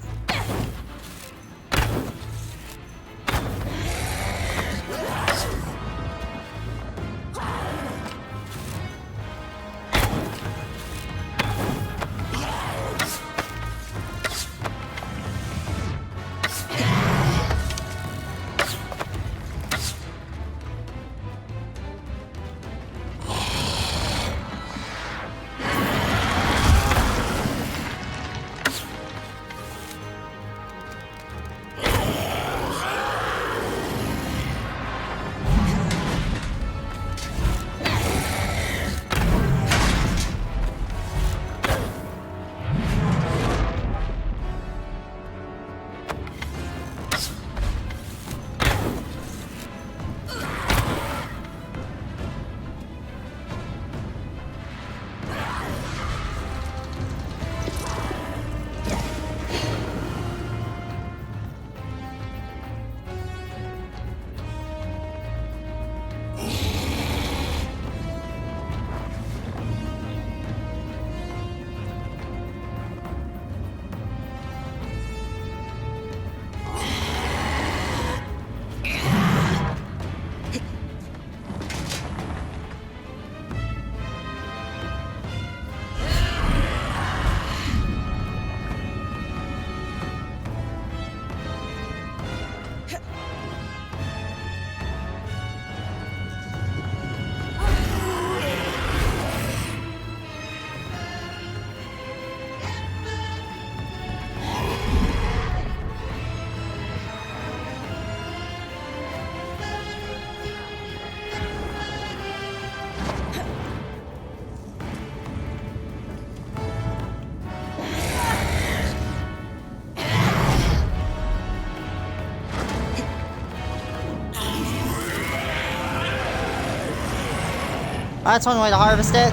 That's one way to harvest it.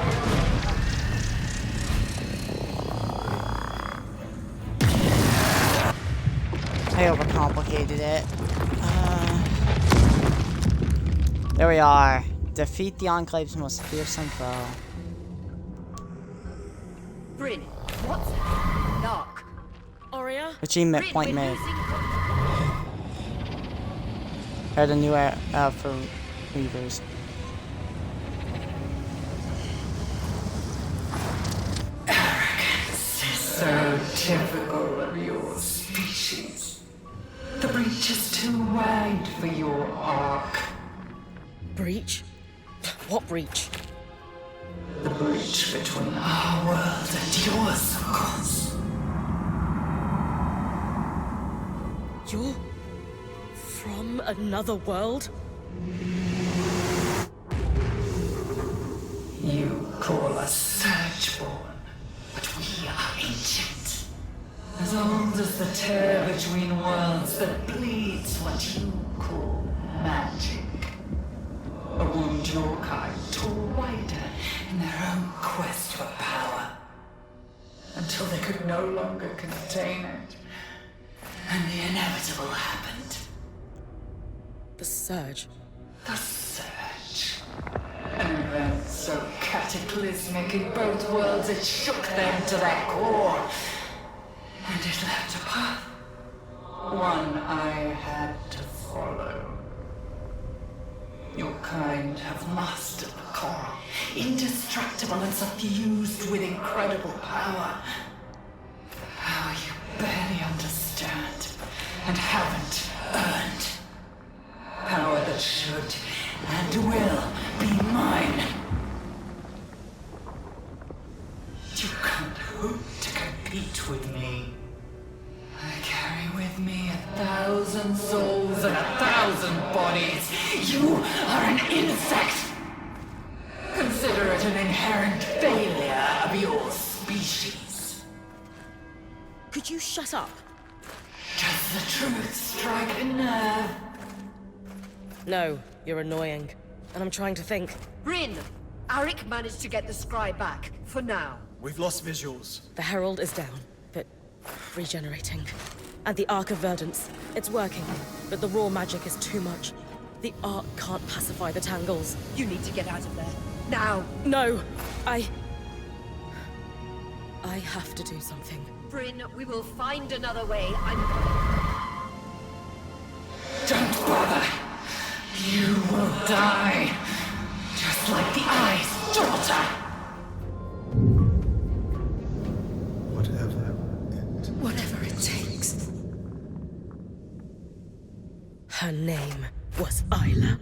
I overcomplicated it. There we are. Defeat the Enclave's most fearsome foe. Bryn, what's dark? Aurea? Achievement point made. Heard a new era for Weavers. Arrogance is so typical of your species. The breach is too wide for your arc. Breach? What breach? The breach between our world and yours, of course. You're from another world? You call us Surgeborn, but we are ancient. As old as the tear between worlds that bleeds what you call magic. A wound your kind tore wider in their own quest for power. Until they could no longer contain it. And the inevitable happened. The Surge. The Surge. An event so cataclysmic in both worlds it shook them to their core. And it left a path. One I had to follow. Your kind have mastered the coral, indestructible and suffused with incredible power. Power you barely understand and haven't earned. Power that should and will be mine. You can't hope to compete with me. I carry with me 1,000 souls and 1,000 bodies. You are an insect. Consider it an inherent failure of your species. Could you shut up? Does the truth strike a nerve? No, you're annoying. And I'm trying to think. Bryn! Arik managed to get the scry back, for now. We've lost visuals. The Herald is down, but regenerating. And the Arc of Verdance. It's working, but the raw magic is too much. The Arc can't pacify the Tangles. You need to get out of there. Now! No! I have to do something. Bryn, we will find another way. Don't bother. You will die. Just like the Eye's daughter. Whatever it takes. Her name was Isla.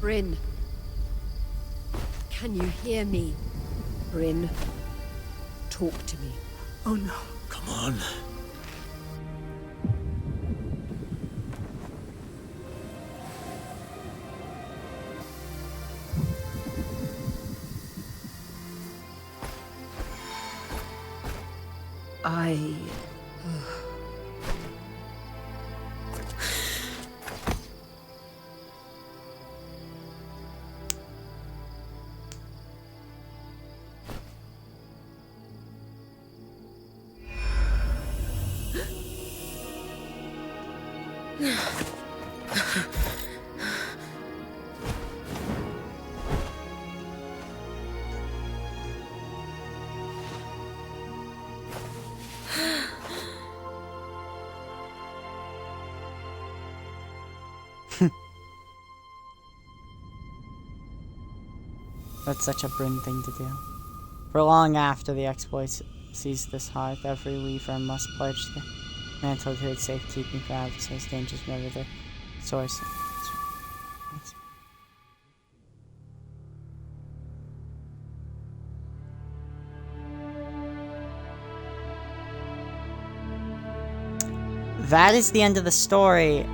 Bryn. Can you hear me? Bryn, talk to me. Oh no. Come on. I... That's such a Bryn thing to do. For long after the exploits seized this hearth, every weaver must pledge the mantle to its safekeeping for adversaries' dangers, wherever the source. That is the end of the story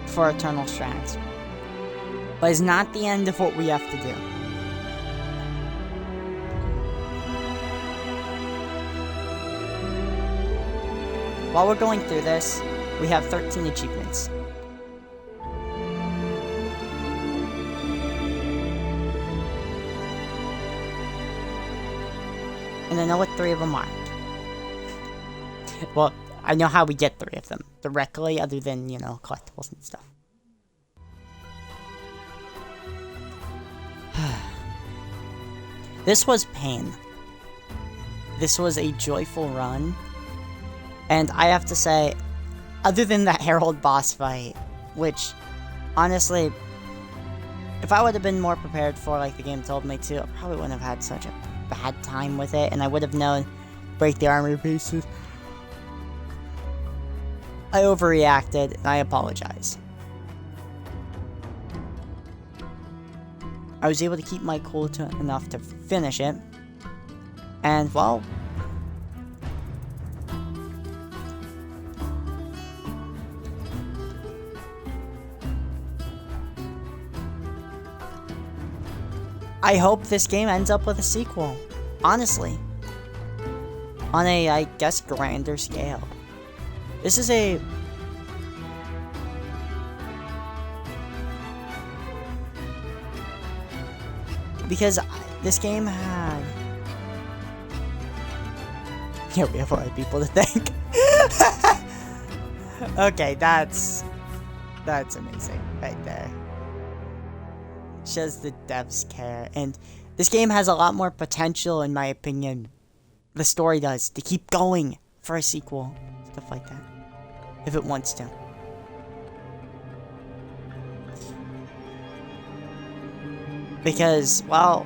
for Eternal Strands. But it's not the end of what we have to do. While we're going through this, we have 13 achievements. And I know what 3 of them are. Well, I know how we get 3 of them directly, other than, you know, collectibles and stuff. This was pain. This was a joyful run. And I have to say, other than that Herald boss fight, which, honestly, if I would have been more prepared for, like the game told me to, I probably wouldn't have had such a bad time with it, and I would have known break the armor pieces. I overreacted, and I apologize. I was able to keep my cool enough to finish it, and, well, I hope this game ends up with a sequel, honestly. On a, I guess, grander scale. This is a... Because this game had... Yeah, we have a lot of people to thank. Okay, that's amazing right there. Shows the devs care, and this game has a lot more potential, in my opinion. The story does, to keep going for a sequel, stuff like that, if it wants to. Because, well,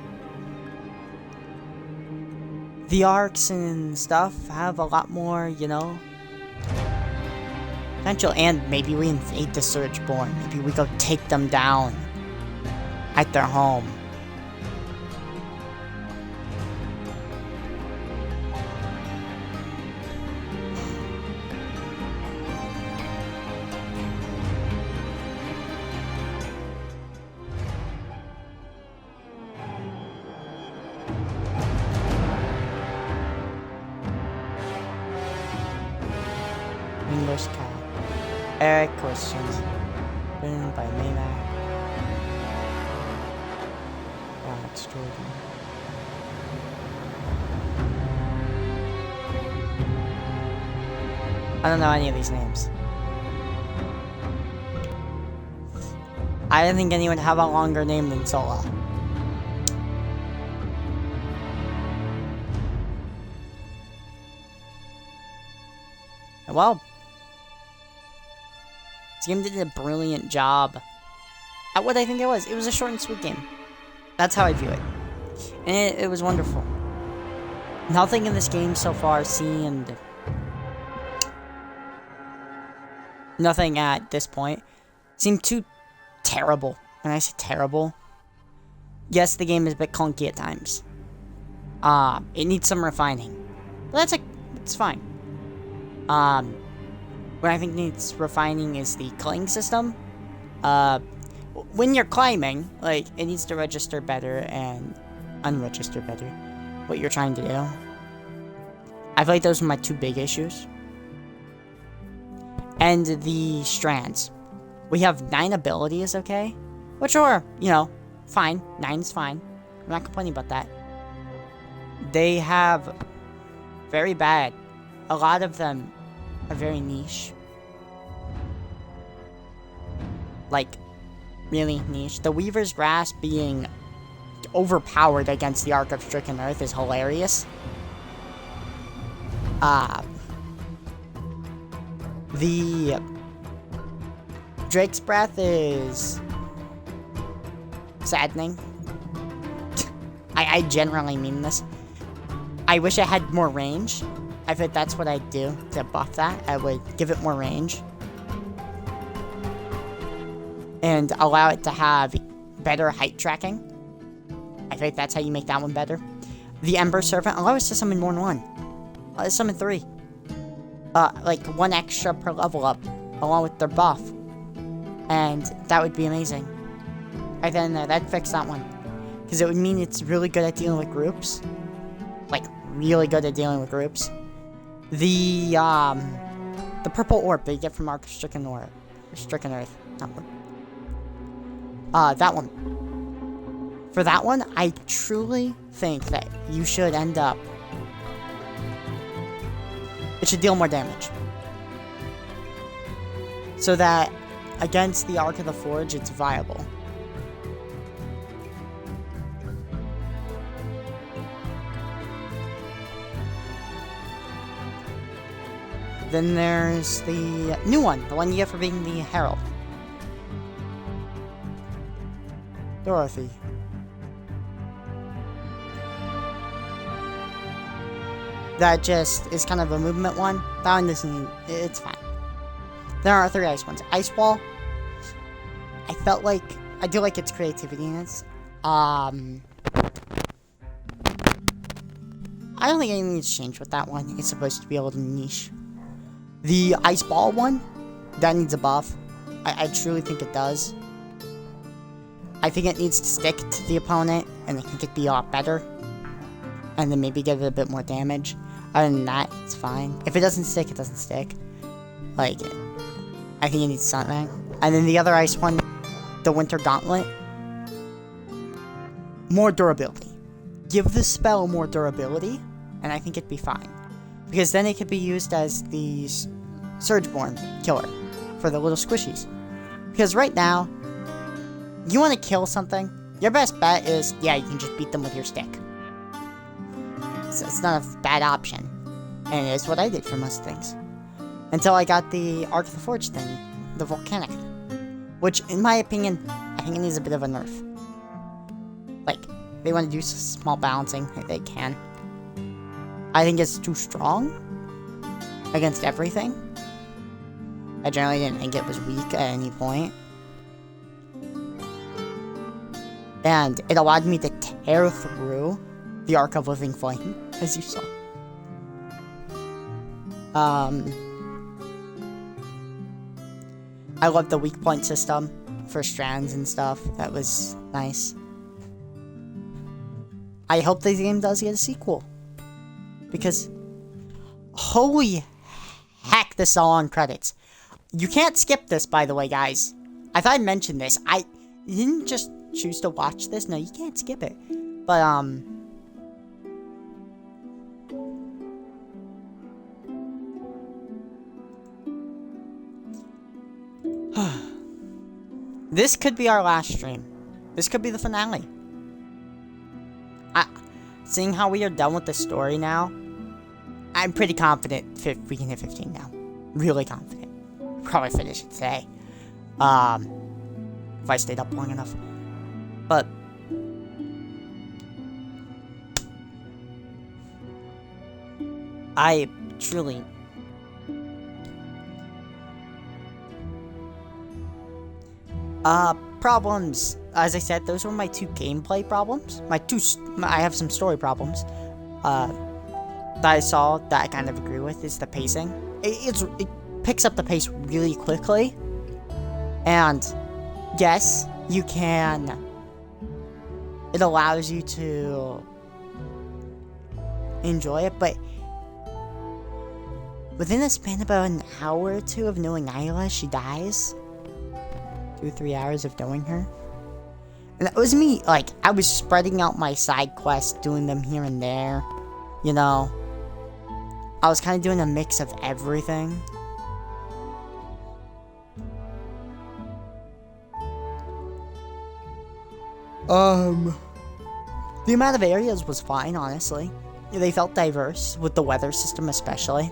the arcs and stuff have a lot more, you know, potential, and maybe we invade the Surgeborn. Maybe we go take them down at their home. English Cat. Eric questions. Written by Maymac. Extraordinary. I don't know any of these names. I don't think anyone would have a longer name than Sola. Well, this game did a brilliant job at what I think it was. It was a short and sweet game. That's how I view it. And it was wonderful. Nothing in this game so far seemed... Nothing at this point seemed too terrible. When I say terrible, yes, the game is a bit clunky at times. It needs some refining. But it's fine. What I think needs refining is the cling system. When you're climbing, like, it needs to register better and unregister better. what you're trying to do. I feel like those are my two big issues. And the strands. We have 9 abilities, okay? Which are, you know, fine. 9's fine. I'm not complaining about that. They have very bad. A lot of them are very niche. Like, really niche. The Weaver's Grasp being overpowered against the Arc of Stricken Earth is hilarious. The Drake's Breath is saddening. I generally mean this. I wish I had more range. I think that's what I'd do to buff that. I would give it more range. And allow it to have better height tracking. I think that's how you make that one better. The Ember Servant, allow us to summon more than one. Let's summon 3. Like 1 extra per level up, along with their buff. And that would be amazing. Right then, that'd fix that one. Because it would mean it's really good at dealing with groups. Like, really good at dealing with groups. The Purple Orb that you get from Arc of Stricken Earth. That one. That one. For that one, I truly think that you should end up... It should deal more damage. So that, against the Arc of the Forge, it's viable. Then there's the new one, the one you get for being the Herald. Dorothy. That just is kind of a movement one. That one doesn't need, it's fine. There are 3 ice ones. Ice Wall, I felt like, I do like its creativity in it. I don't think anything needs to change with that one. It's supposed to be able to niche. The Ice Ball one, that needs a buff. I truly think it does. I think it needs to stick to the opponent, and I think it'd be a lot better. And then maybe give it a bit more damage. Other than that, it's fine. If it doesn't stick, it doesn't stick. Like, I think it needs something. And then the other ice one, the Winter Gauntlet. More durability. Give the spell more durability, and I think it'd be fine. Because then it could be used as the Surgeborn killer for the little squishies. Because right now, you want to kill something, your best bet is, yeah, you can just beat them with your stick. So it's not a bad option. And it's what I did for most things. Until I got the Arc of the Forge thing, the Volcanic. Which, in my opinion, I think it needs a bit of a nerf. Like, they want to do small balancing, they can. I think it's too strong against everything. I generally didn't think it was weak at any point. And it allowed me to tear through the Arc of Living Flame, as you saw. I love the weak point system for strands and stuff. That was nice. I hope this game does get a sequel. Because, holy heck, this is all on credits. You can't skip this, by the way, guys. I thought I mentioned this. I didn't just choose to watch this. No, you can't skip it. But, this could be our last stream. This could be the finale. Seeing how we are done with the story now, I'm pretty confident we can hit 15 now. Really confident. Probably finish it today. If I stayed up long enough. But I truly... problems. As I said, those were my 2 gameplay problems. I have some story problems. That I saw that I kind of agree with is the pacing. It picks up the pace really quickly. And yes, you can. It allows you to enjoy it, but within a span of about an hour or two of knowing Isla, she dies. 2-3 hours of knowing her. And that was me, like, I was spreading out my side quests, doing them here and there. You know, I was kind of doing a mix of everything. The amount of areas was fine, honestly. They felt diverse, with the weather system especially.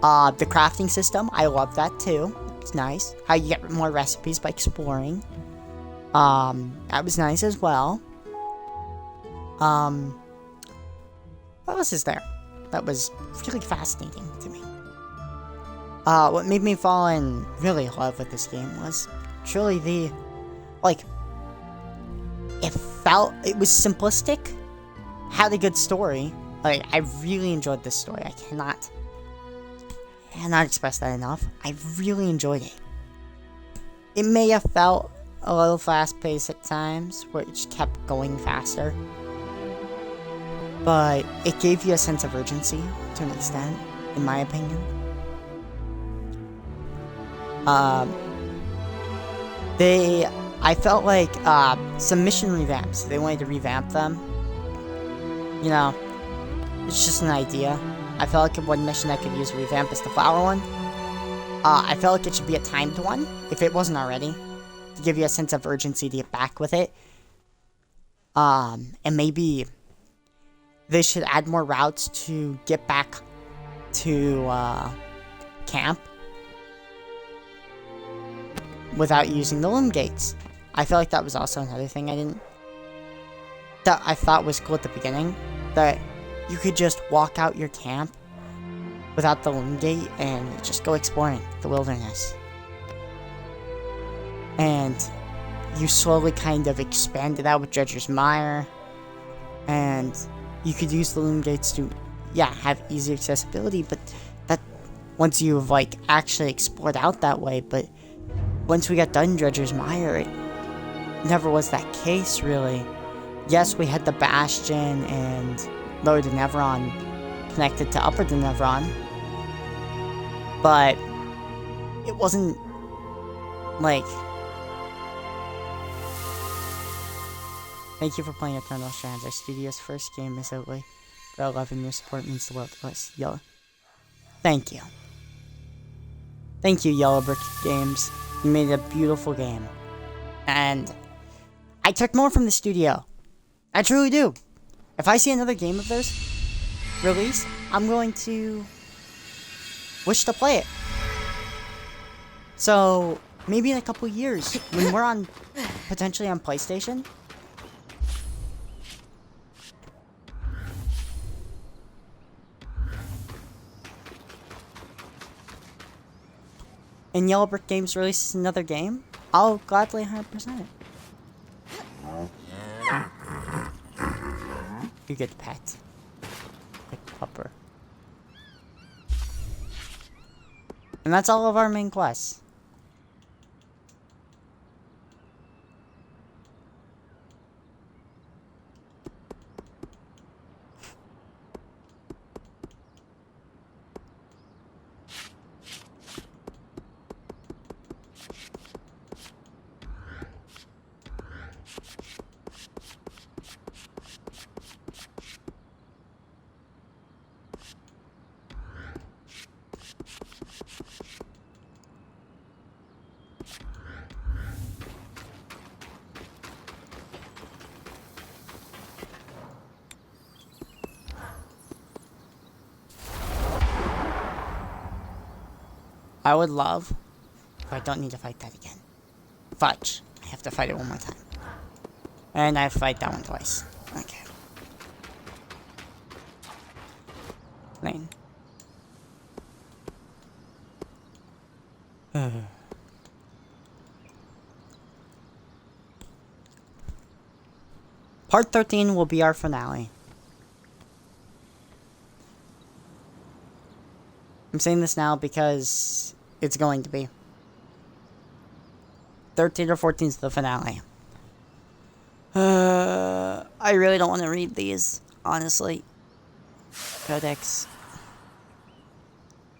The crafting system, I love that too. It's nice. How you get more recipes by exploring. That was nice as well. What else is there? That was really fascinating to me. What made me fall in really love with this game was truly the, like, it was simplistic, had a good story. Like, I really enjoyed this story. I cannot express that enough. I really enjoyed it. It may have felt a little fast-paced at times, where it just kept going faster. But it gave you a sense of urgency, to an extent, in my opinion. I felt like, some mission revamps, they wanted to revamp them. You know, it's just an idea. I felt like one mission I could use a revamp is the flower one. I felt like it should be a timed one, if it wasn't already, to give you a sense of urgency to get back with it. And maybe they should add more routes to get back to, camp without using the loom gates. I feel like that was also another thing that I thought was cool at the beginning, that you could just walk out your camp without the loom gate and just go exploring the wilderness. And you slowly kind of expanded out with Dredger's Mire, and you could use the loom gates to, have easy accessibility, but that, once you've, like, actually explored out that way, but once we got done Dredger's Mire, it never was that case, really. Yes, we had the Bastion and Lower Denevron connected to Upper Denevron, but it wasn't, like... Thank you for playing Eternal Strands. Our studio's first game is out late. For 11, your support means the world to us. Yellow. Thank you. Thank you, Yellow Brick Games. You made a beautiful game. And I took more from the studio. I truly do. If I see another game of theirs released, I'm going to wish to play it. So, maybe in a couple years, when we're potentially on PlayStation, and Yellow Brick Games releases another game, I'll gladly 100% it. You get pet. Like pupper. And that's all of our main quests. I would love, but I don't need to fight that again. Fudge. I have to fight it one more time. And I have to fight that one twice. Okay. Lane. Part 13 will be our finale. I'm saying this now because it's going to be. 13 or 14 is the finale. I really don't want to read these, honestly. Codex.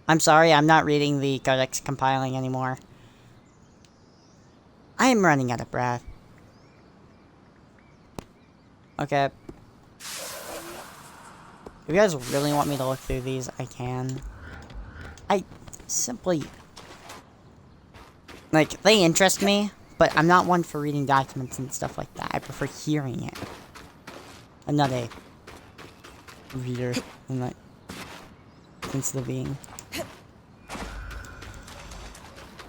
I'm sorry, I'm not reading the Codex compiling anymore. I am running out of breath. Okay. If you guys really want me to look through these, I can. I simply... Like, they interest me, but I'm not one for reading documents and stuff like that. I prefer hearing it. I'm not a reader in that sense of the being.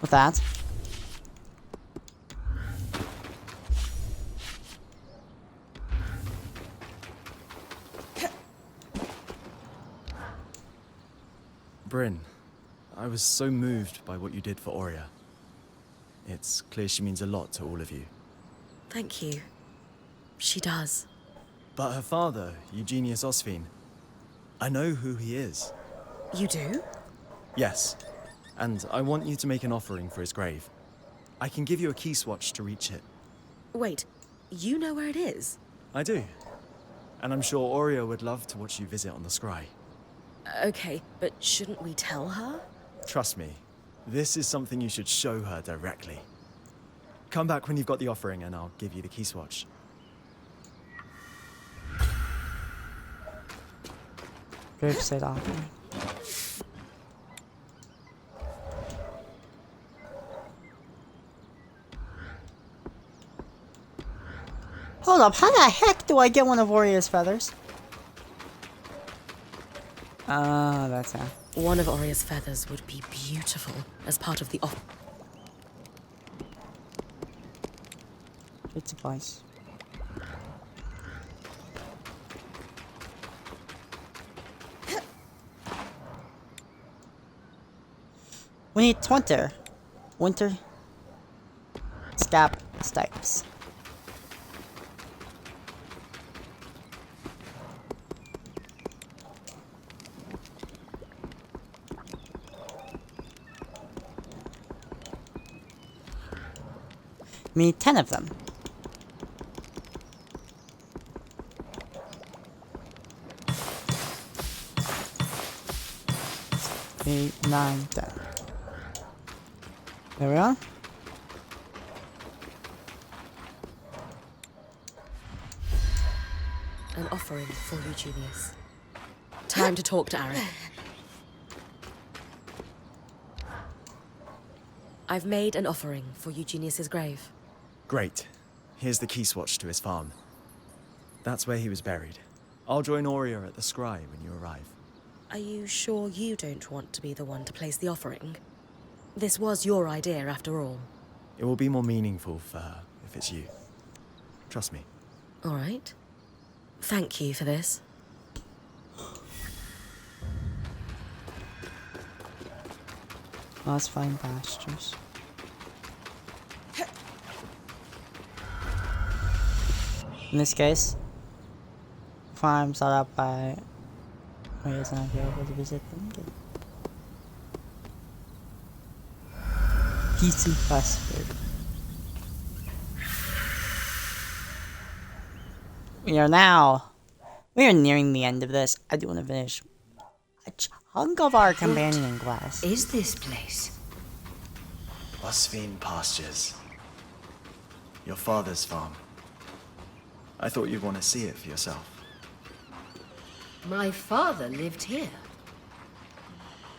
With that, Bryn, I was so moved by what you did for Aurea. It's clear she means a lot to all of you. Thank you. She does. But her father, Eugenius Osphine, I know who he is. You do? Yes, and I want you to make an offering for his grave. I can give you a key swatch to reach it. Wait, you know where it is? I do. And I'm sure Aurea would love to watch you visit on the scry. Okay, but shouldn't we tell her? Trust me, this is something you should show her directly. Come back when you've got the offering and I'll give you the key swatch. gravesite offering. Hold up, how the heck do I get one of Aurea's feathers? That's how. One of Aurea's feathers would be beautiful as part of the Trade supplies. We need Twinter. Winter. Scap Stipes. We need 10 of them. 8, 9, 10. There we are. An offering for Eugenius. Time to talk to Aaron. I've made an offering for Eugenius's grave. Great. Here's the key swatch to his farm. That's where he was buried. I'll join Aurea at the scry when you arrive. Are you sure you don't want to be the one to place the offering? This was your idea, after all. It will be more meaningful for her if it's you. Trust me. All right. Thank you for this. Lost fine pastures. In this case, farm set up by where it's not able to visit them. Peace and prosperity. We are nearing the end of this. I do want to finish a chunk of our companion class. Is this place? Osphine Pastures. Your father's farm. I thought you'd want to see it for yourself. My father lived here.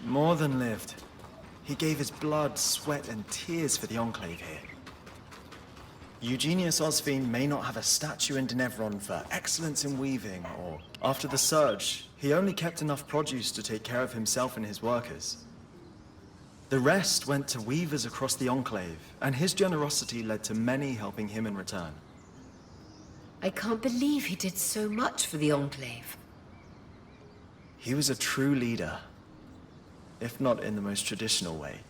More than lived. He gave his blood, sweat, and tears for the Enclave here. Eugenius Osphine may not have a statue in Denevron for excellence in weaving, or after the Surge, he only kept enough produce to take care of himself and his workers. The rest went to weavers across the Enclave, and his generosity led to many helping him in return. I can't believe he did so much for the Enclave. He was a true leader, if not in the most traditional way.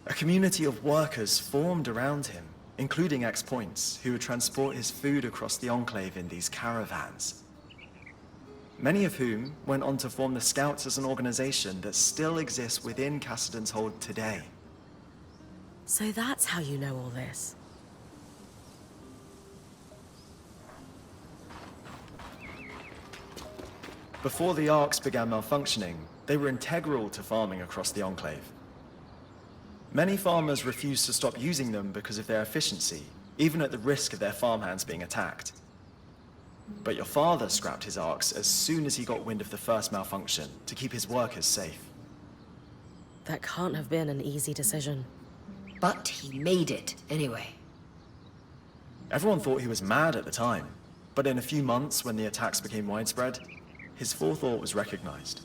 A community of workers formed around him, including ex-points, who would transport his food across the Enclave in these caravans. Many of whom went on to form the Scouts as an organization that still exists within Cassidon's Hold today. So that's how you know all this. Before the arcs began malfunctioning, they were integral to farming across the Enclave. Many farmers refused to stop using them because of their efficiency, even at the risk of their farmhands being attacked. But your father scrapped his arcs as soon as he got wind of the first malfunction to keep his workers safe. That can't have been an easy decision. But he made it anyway. Everyone thought he was mad at the time, but in a few months when the attacks became widespread, his forethought was recognized.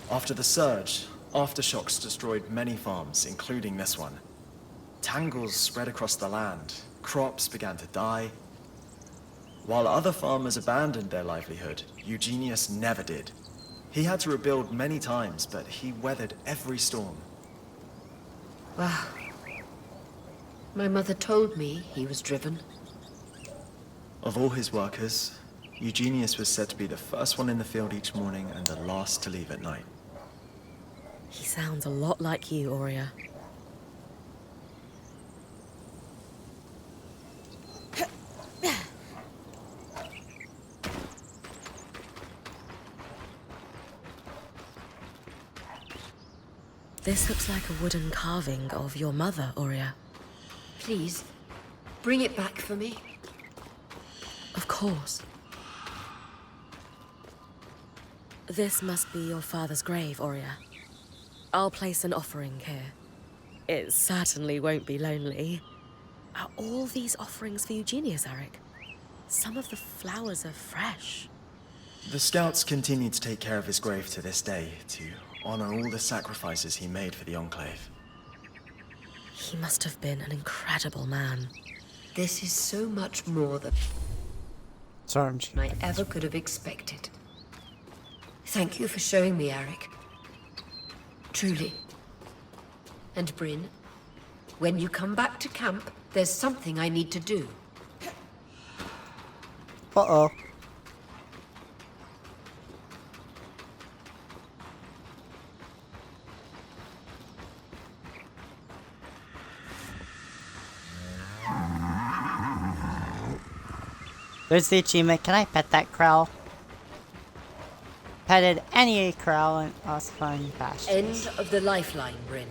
After the surge, aftershocks destroyed many farms, including this one. Tangles spread across the land, crops began to die. While other farmers abandoned their livelihood, Eugenius never did. He had to rebuild many times, but he weathered every storm. Wow. My mother told me he was driven. Of all his workers, Eugenius was said to be the first one in the field each morning and the last to leave at night. He sounds a lot like you, Aurea. This looks like a wooden carving of your mother, Aurea. Please, bring it back for me. Of course. This must be your father's grave, Aurea. I'll place an offering here. It certainly won't be lonely. Are all these offerings for Eugenius, Eric? Some of the flowers are fresh. The scouts continue to take care of his grave to this day, to honor all the sacrifices he made for the Enclave. He must have been an incredible man. This is so much more than Sorry, I'm just... I ever could have expected. Thank you for showing me, Eric. Truly. And Bryn, when you come back to camp, there's something I need to do. Uh-oh. There's the achievement. Can I pet that crow? Petted any crow in Osfine pastures. End of the lifeline, Bryn.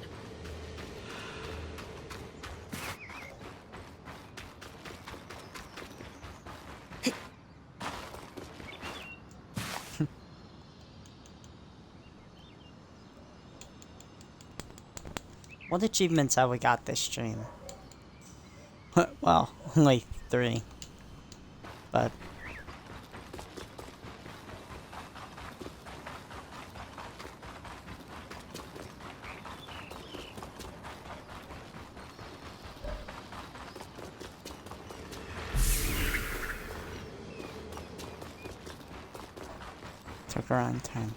What achievements have we got this stream? Well, only 3. But took around 10.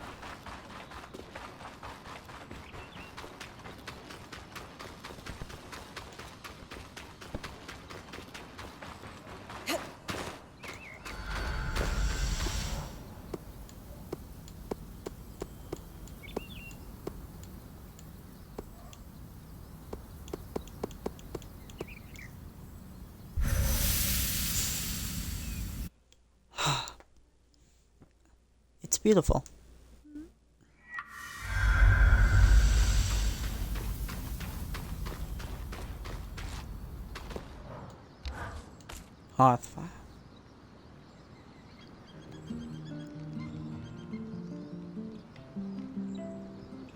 It's beautiful. Hearthfire.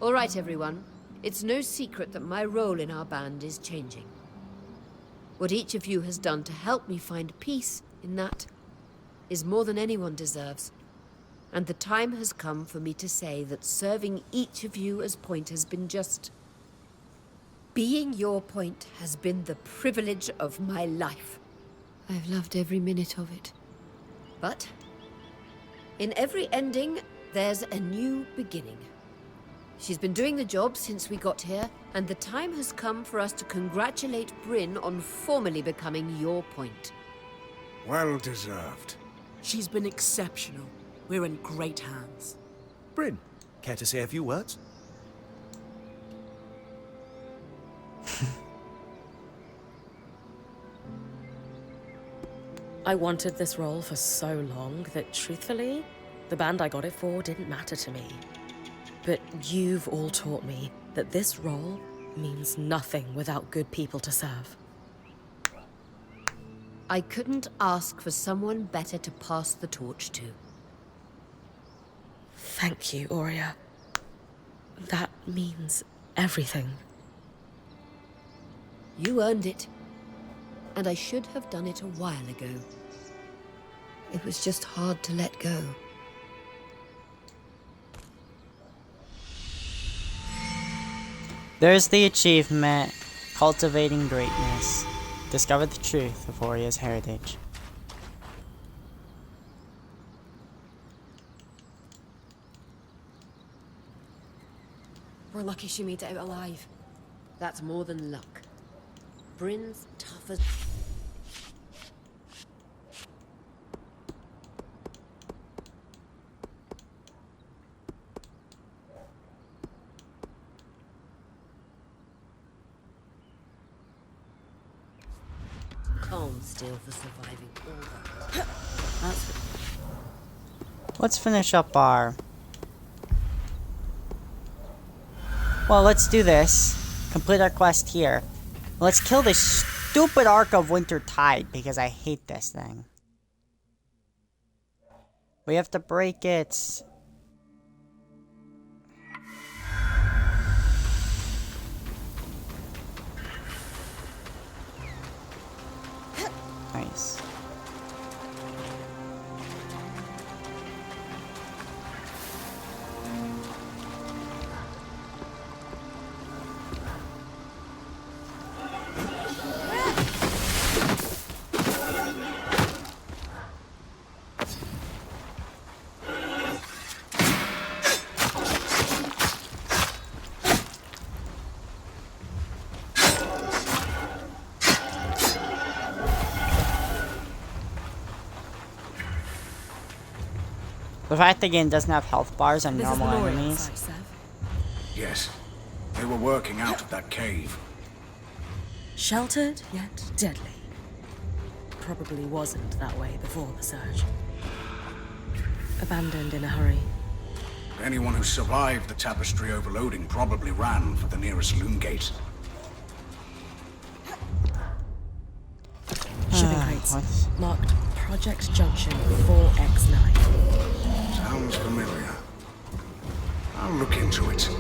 All right, everyone. It's no secret that my role in our band is changing. What each of you has done to help me find peace in that is more than anyone deserves. And the time has come for me to say that serving each of you as point has been just... Being your point has been the privilege of my life. I've loved every minute of it. But in every ending, there's a new beginning. She's been doing the job since we got here, and the time has come for us to congratulate Bryn on formally becoming your point. Well deserved. She's been exceptional. We're in great hands. Bryn, care to say a few words? I wanted this role for so long that, truthfully, the band I got it for didn't matter to me. But you've all taught me that this role means nothing without good people to serve. I couldn't ask for someone better to pass the torch to. Thank you, Aurea. That means everything. You earned it. And I should have done it a while ago. It was just hard to let go. There's the achievement, Cultivating Greatness. Discover the truth of Aurea's heritage. We're lucky she made it out alive. That's more than luck. Bryn's tough as... Calm still for surviving all that. That's... Let's finish up our... Well, let's do this. Complete our quest here. Let's kill this stupid Ark of Winter Tide because I hate this thing. We have to break it. Nice. The fact the game doesn't have health bars on normal enemies. Yes. They were working out of that cave. Sheltered, yet deadly. Probably wasn't that way before the surge. Abandoned in a hurry. Anyone who survived the tapestry overloading probably ran for the nearest loom gate. Shipping crates. Marked Project Junction 4X9. Sounds familiar. I'll look into it.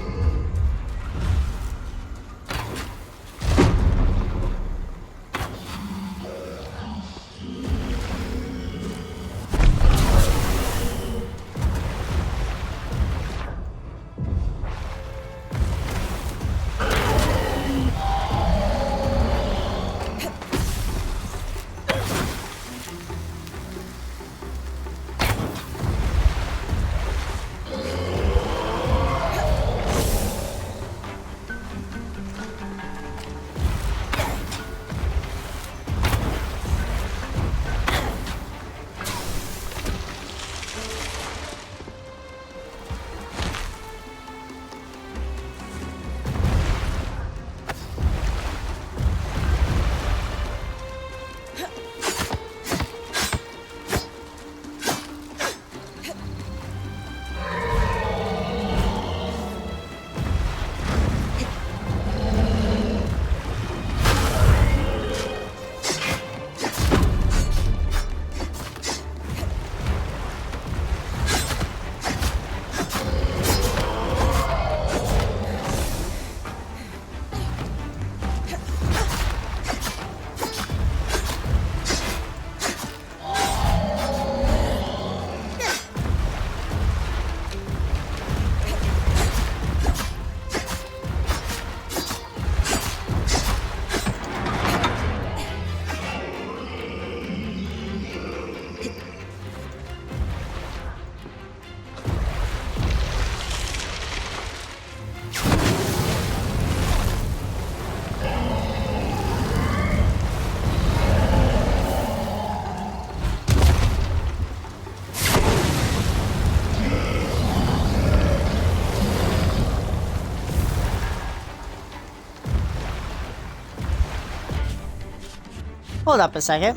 Hold up a second.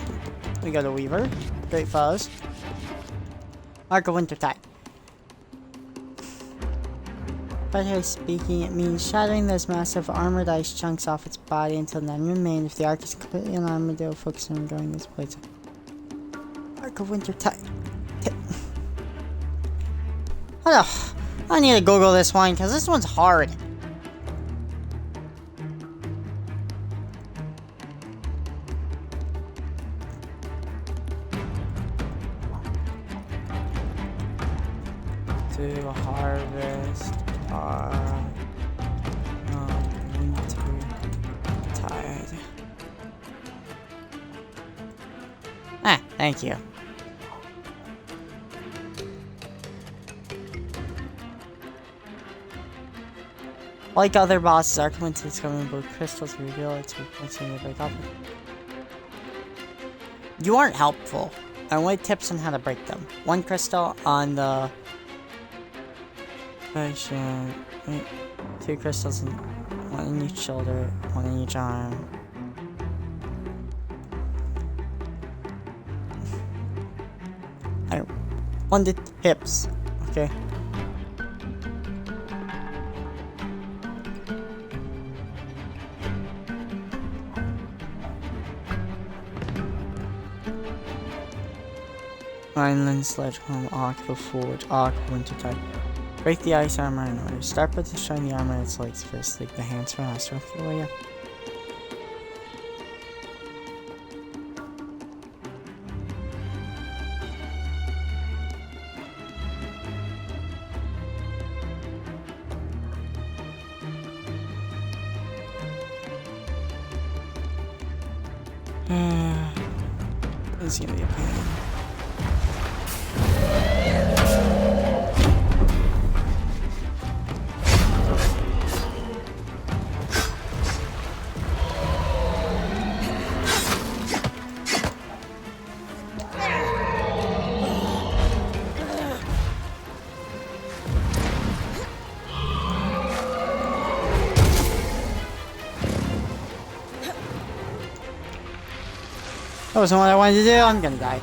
We go to Weaver. Great foes. Arc of Wintertide. Practically speaking, it means shattering those massive armored ice chunks off its body until none remain. If the Arc is completely unarmored, they will focus on going this place. Arc of Wintertide. I need to Google this one because this one's hard. To harvest Wintertide. Ah, thank you. Like other bosses, Archimance is coming with crystals to reveal its weakness and break off. You aren't helpful. I want tips on how to break them. One crystal on the patient. 2 crystals, one in each shoulder, one in each arm. I want the hips. Okay. Rhineland Sledgehammer, Arc, the Forge, Arc, Wintertide. Break the ice armor in order. Start by destroying the armor and its legs first. Leave the hands for last. Oh yeah. It's gonna be a pain. That wasn't what I wanted to do. I'm gonna die.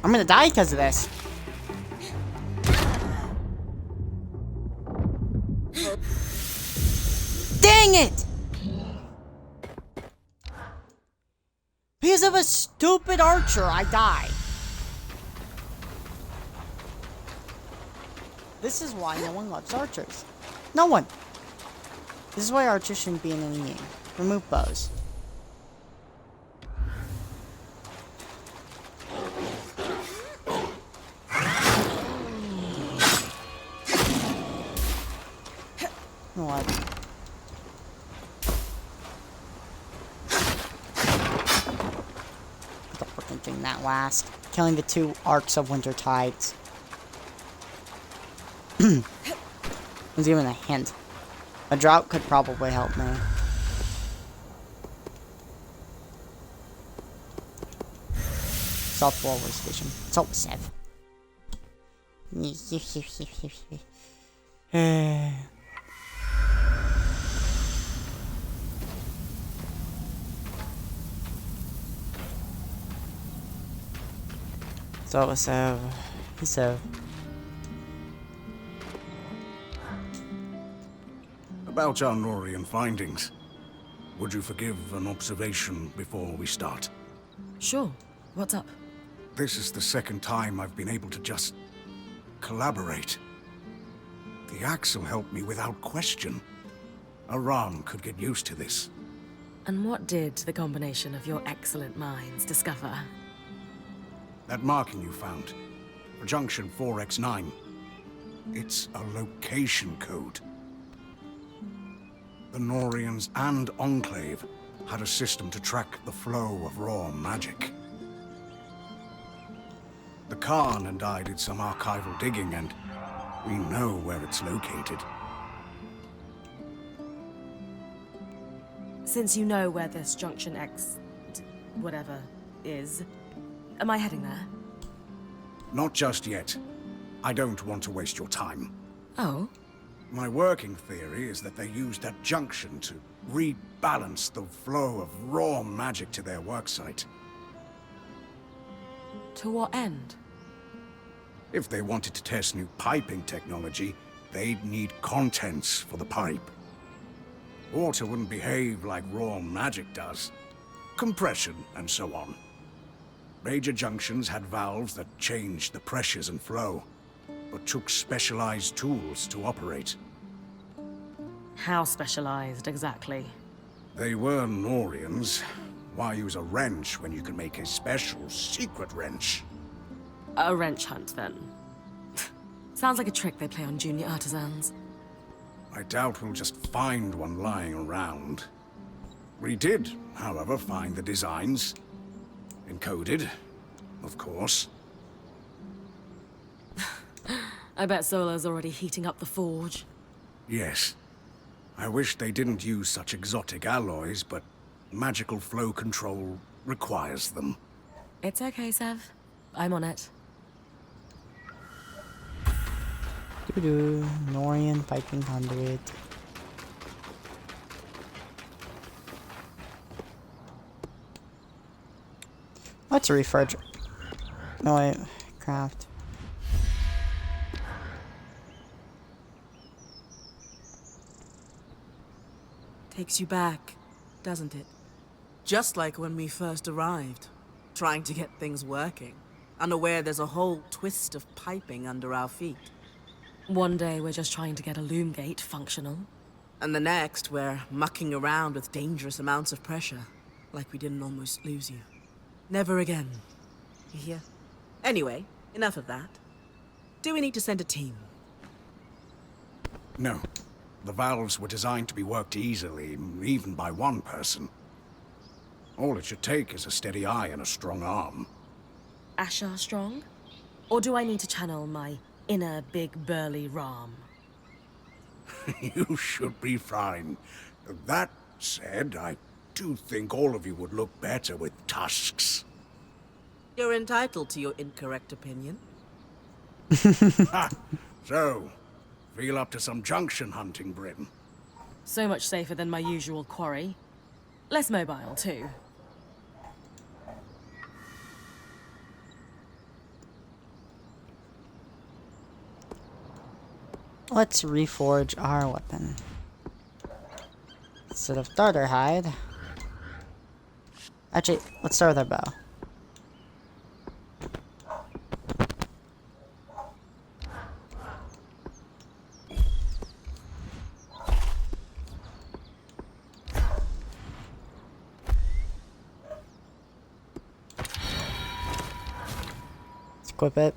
I'm gonna die because of this. Dang it! Because of a stupid archer, I died. This is why no one loves archers. No one. This is why archers shouldn't be in any game. Remove bows. You know what? Put the freaking thing that last. Killing the 2 arcs of Wintertides. Was even a hint. A drought could probably help me. South Railway Station. It's always safe. So it was safe. He's safe. About our Norian findings, would you forgive an observation before we start? Sure. What's up? This is the second time I've been able to just collaborate. The Axle helped me without question. Aram could get used to this. And what did the combination of your excellent minds discover? That marking you found, for Junction 4X9, it's a location code. The Norians and Enclave had a system to track the flow of raw magic. The Khan and I did some archival digging, and we know where it's located. Since you know where this Junction X... whatever is, am I heading there? Not just yet. I don't want to waste your time. Oh? My working theory is that they used that junction to rebalance the flow of raw magic to their worksite. To what end? If they wanted to test new piping technology, they'd need contents for the pipe. Water wouldn't behave like raw magic does. Compression and so on. Major junctions had valves that changed the pressures and flow, but took specialized tools to operate. How specialized, exactly? They were Norians. Why use a wrench when you can make a special secret wrench? A wrench hunt, then. Sounds like a trick they play on junior artisans. I doubt we'll just find one lying around. We did, however, find the designs. Encoded, of course. I bet Solo's already heating up the forge. Yes. I wish they didn't use such exotic alloys, but magical flow control requires them. It's okay, Sev. I'm on it. Doo-doo. Norian piping conduit. Let's reforge. No, wait. Craft. Takes you back, doesn't it? Just like when we first arrived, trying to get things working, unaware there's a whole twist of piping under our feet. One day we're just trying to get a loom gate functional. And the next, we're mucking around with dangerous amounts of pressure, like we didn't almost lose you. Never again. You hear? Anyway, enough of that. Do we need to send a team? No. The valves were designed to be worked easily, even by one person. All it should take is a steady eye and a strong arm. Ashar strong? Or do I need to channel my inner big burly Ram? You should be fine. That said, I do think all of you would look better with tusks. You're entitled to your incorrect opinion. Ha! So, feel up to some junction hunting, Brim. So much safer than my usual quarry. Less mobile, too. Let's reforge our weapon. Instead of darter hide. Actually, let's start with our bow. Let's equip it.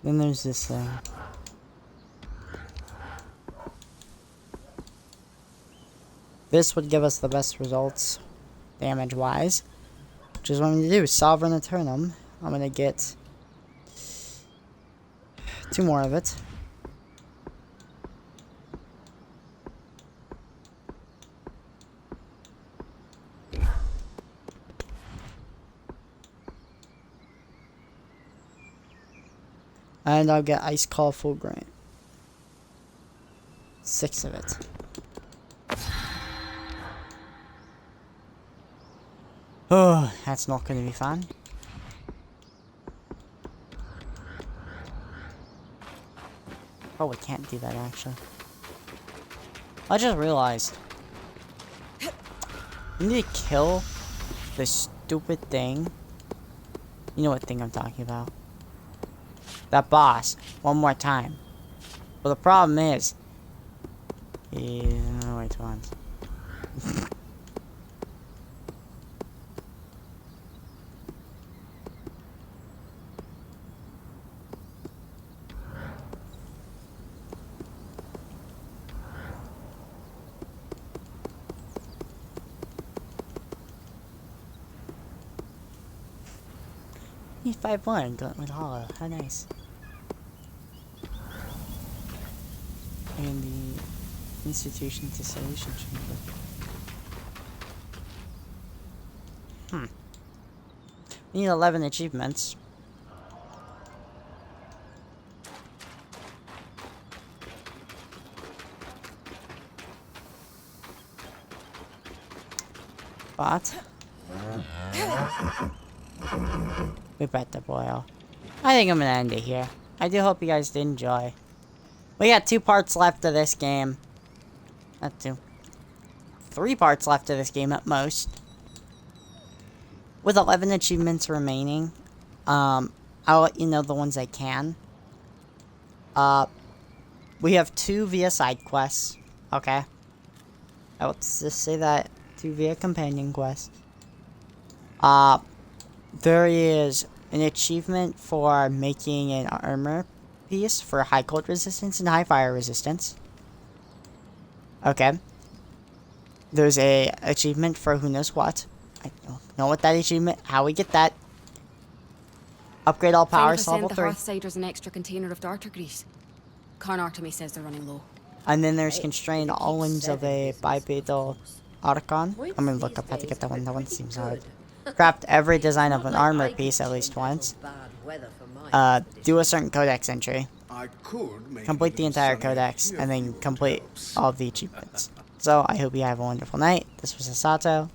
Then there's this thing. This would give us the best results, damage-wise. Which is what I'm going to do, Sovereign Eternum. I'm going to get 2 more of it. And I'll get Ice Call Full Grain. 6 of it. Oh, that's not going to be fun. Oh, we can't do that actually. I just realized. You need to kill this stupid thing. You know what thing I'm talking about. That boss. One more time. But the problem is. Wait, once. Need 5-1 Gauntlet with Hollow. How nice. And the Institution to Solution Chamber. We need 11 achievements. But we bet the boil. I think I'm gonna end it here. I do hope you guys did enjoy. We got 2 parts left of this game. Not 2. 3 parts left of this game at most. With 11 achievements remaining, I'll let you know the ones I can. We have 2 via side quests. Okay. I will just say that 2 via companion quests. There is an achievement for making an armor piece for high cold resistance and high fire resistance. Okay. There's a achievement for who knows what. I don't know what that achievement, how we get that. Upgrade all powers to level 3. The Hearthsiders an extra container of darter grease. Karn Artemis says they're running low. And then there's constrained all limbs of a bipedal Otacon. I'm gonna look up how to get that one. That one seems hard. Craft every design of an armor piece at least once. Do a certain codex entry. Complete the entire codex, and then complete all of the achievements. So, I hope you have a wonderful night. This was Asato.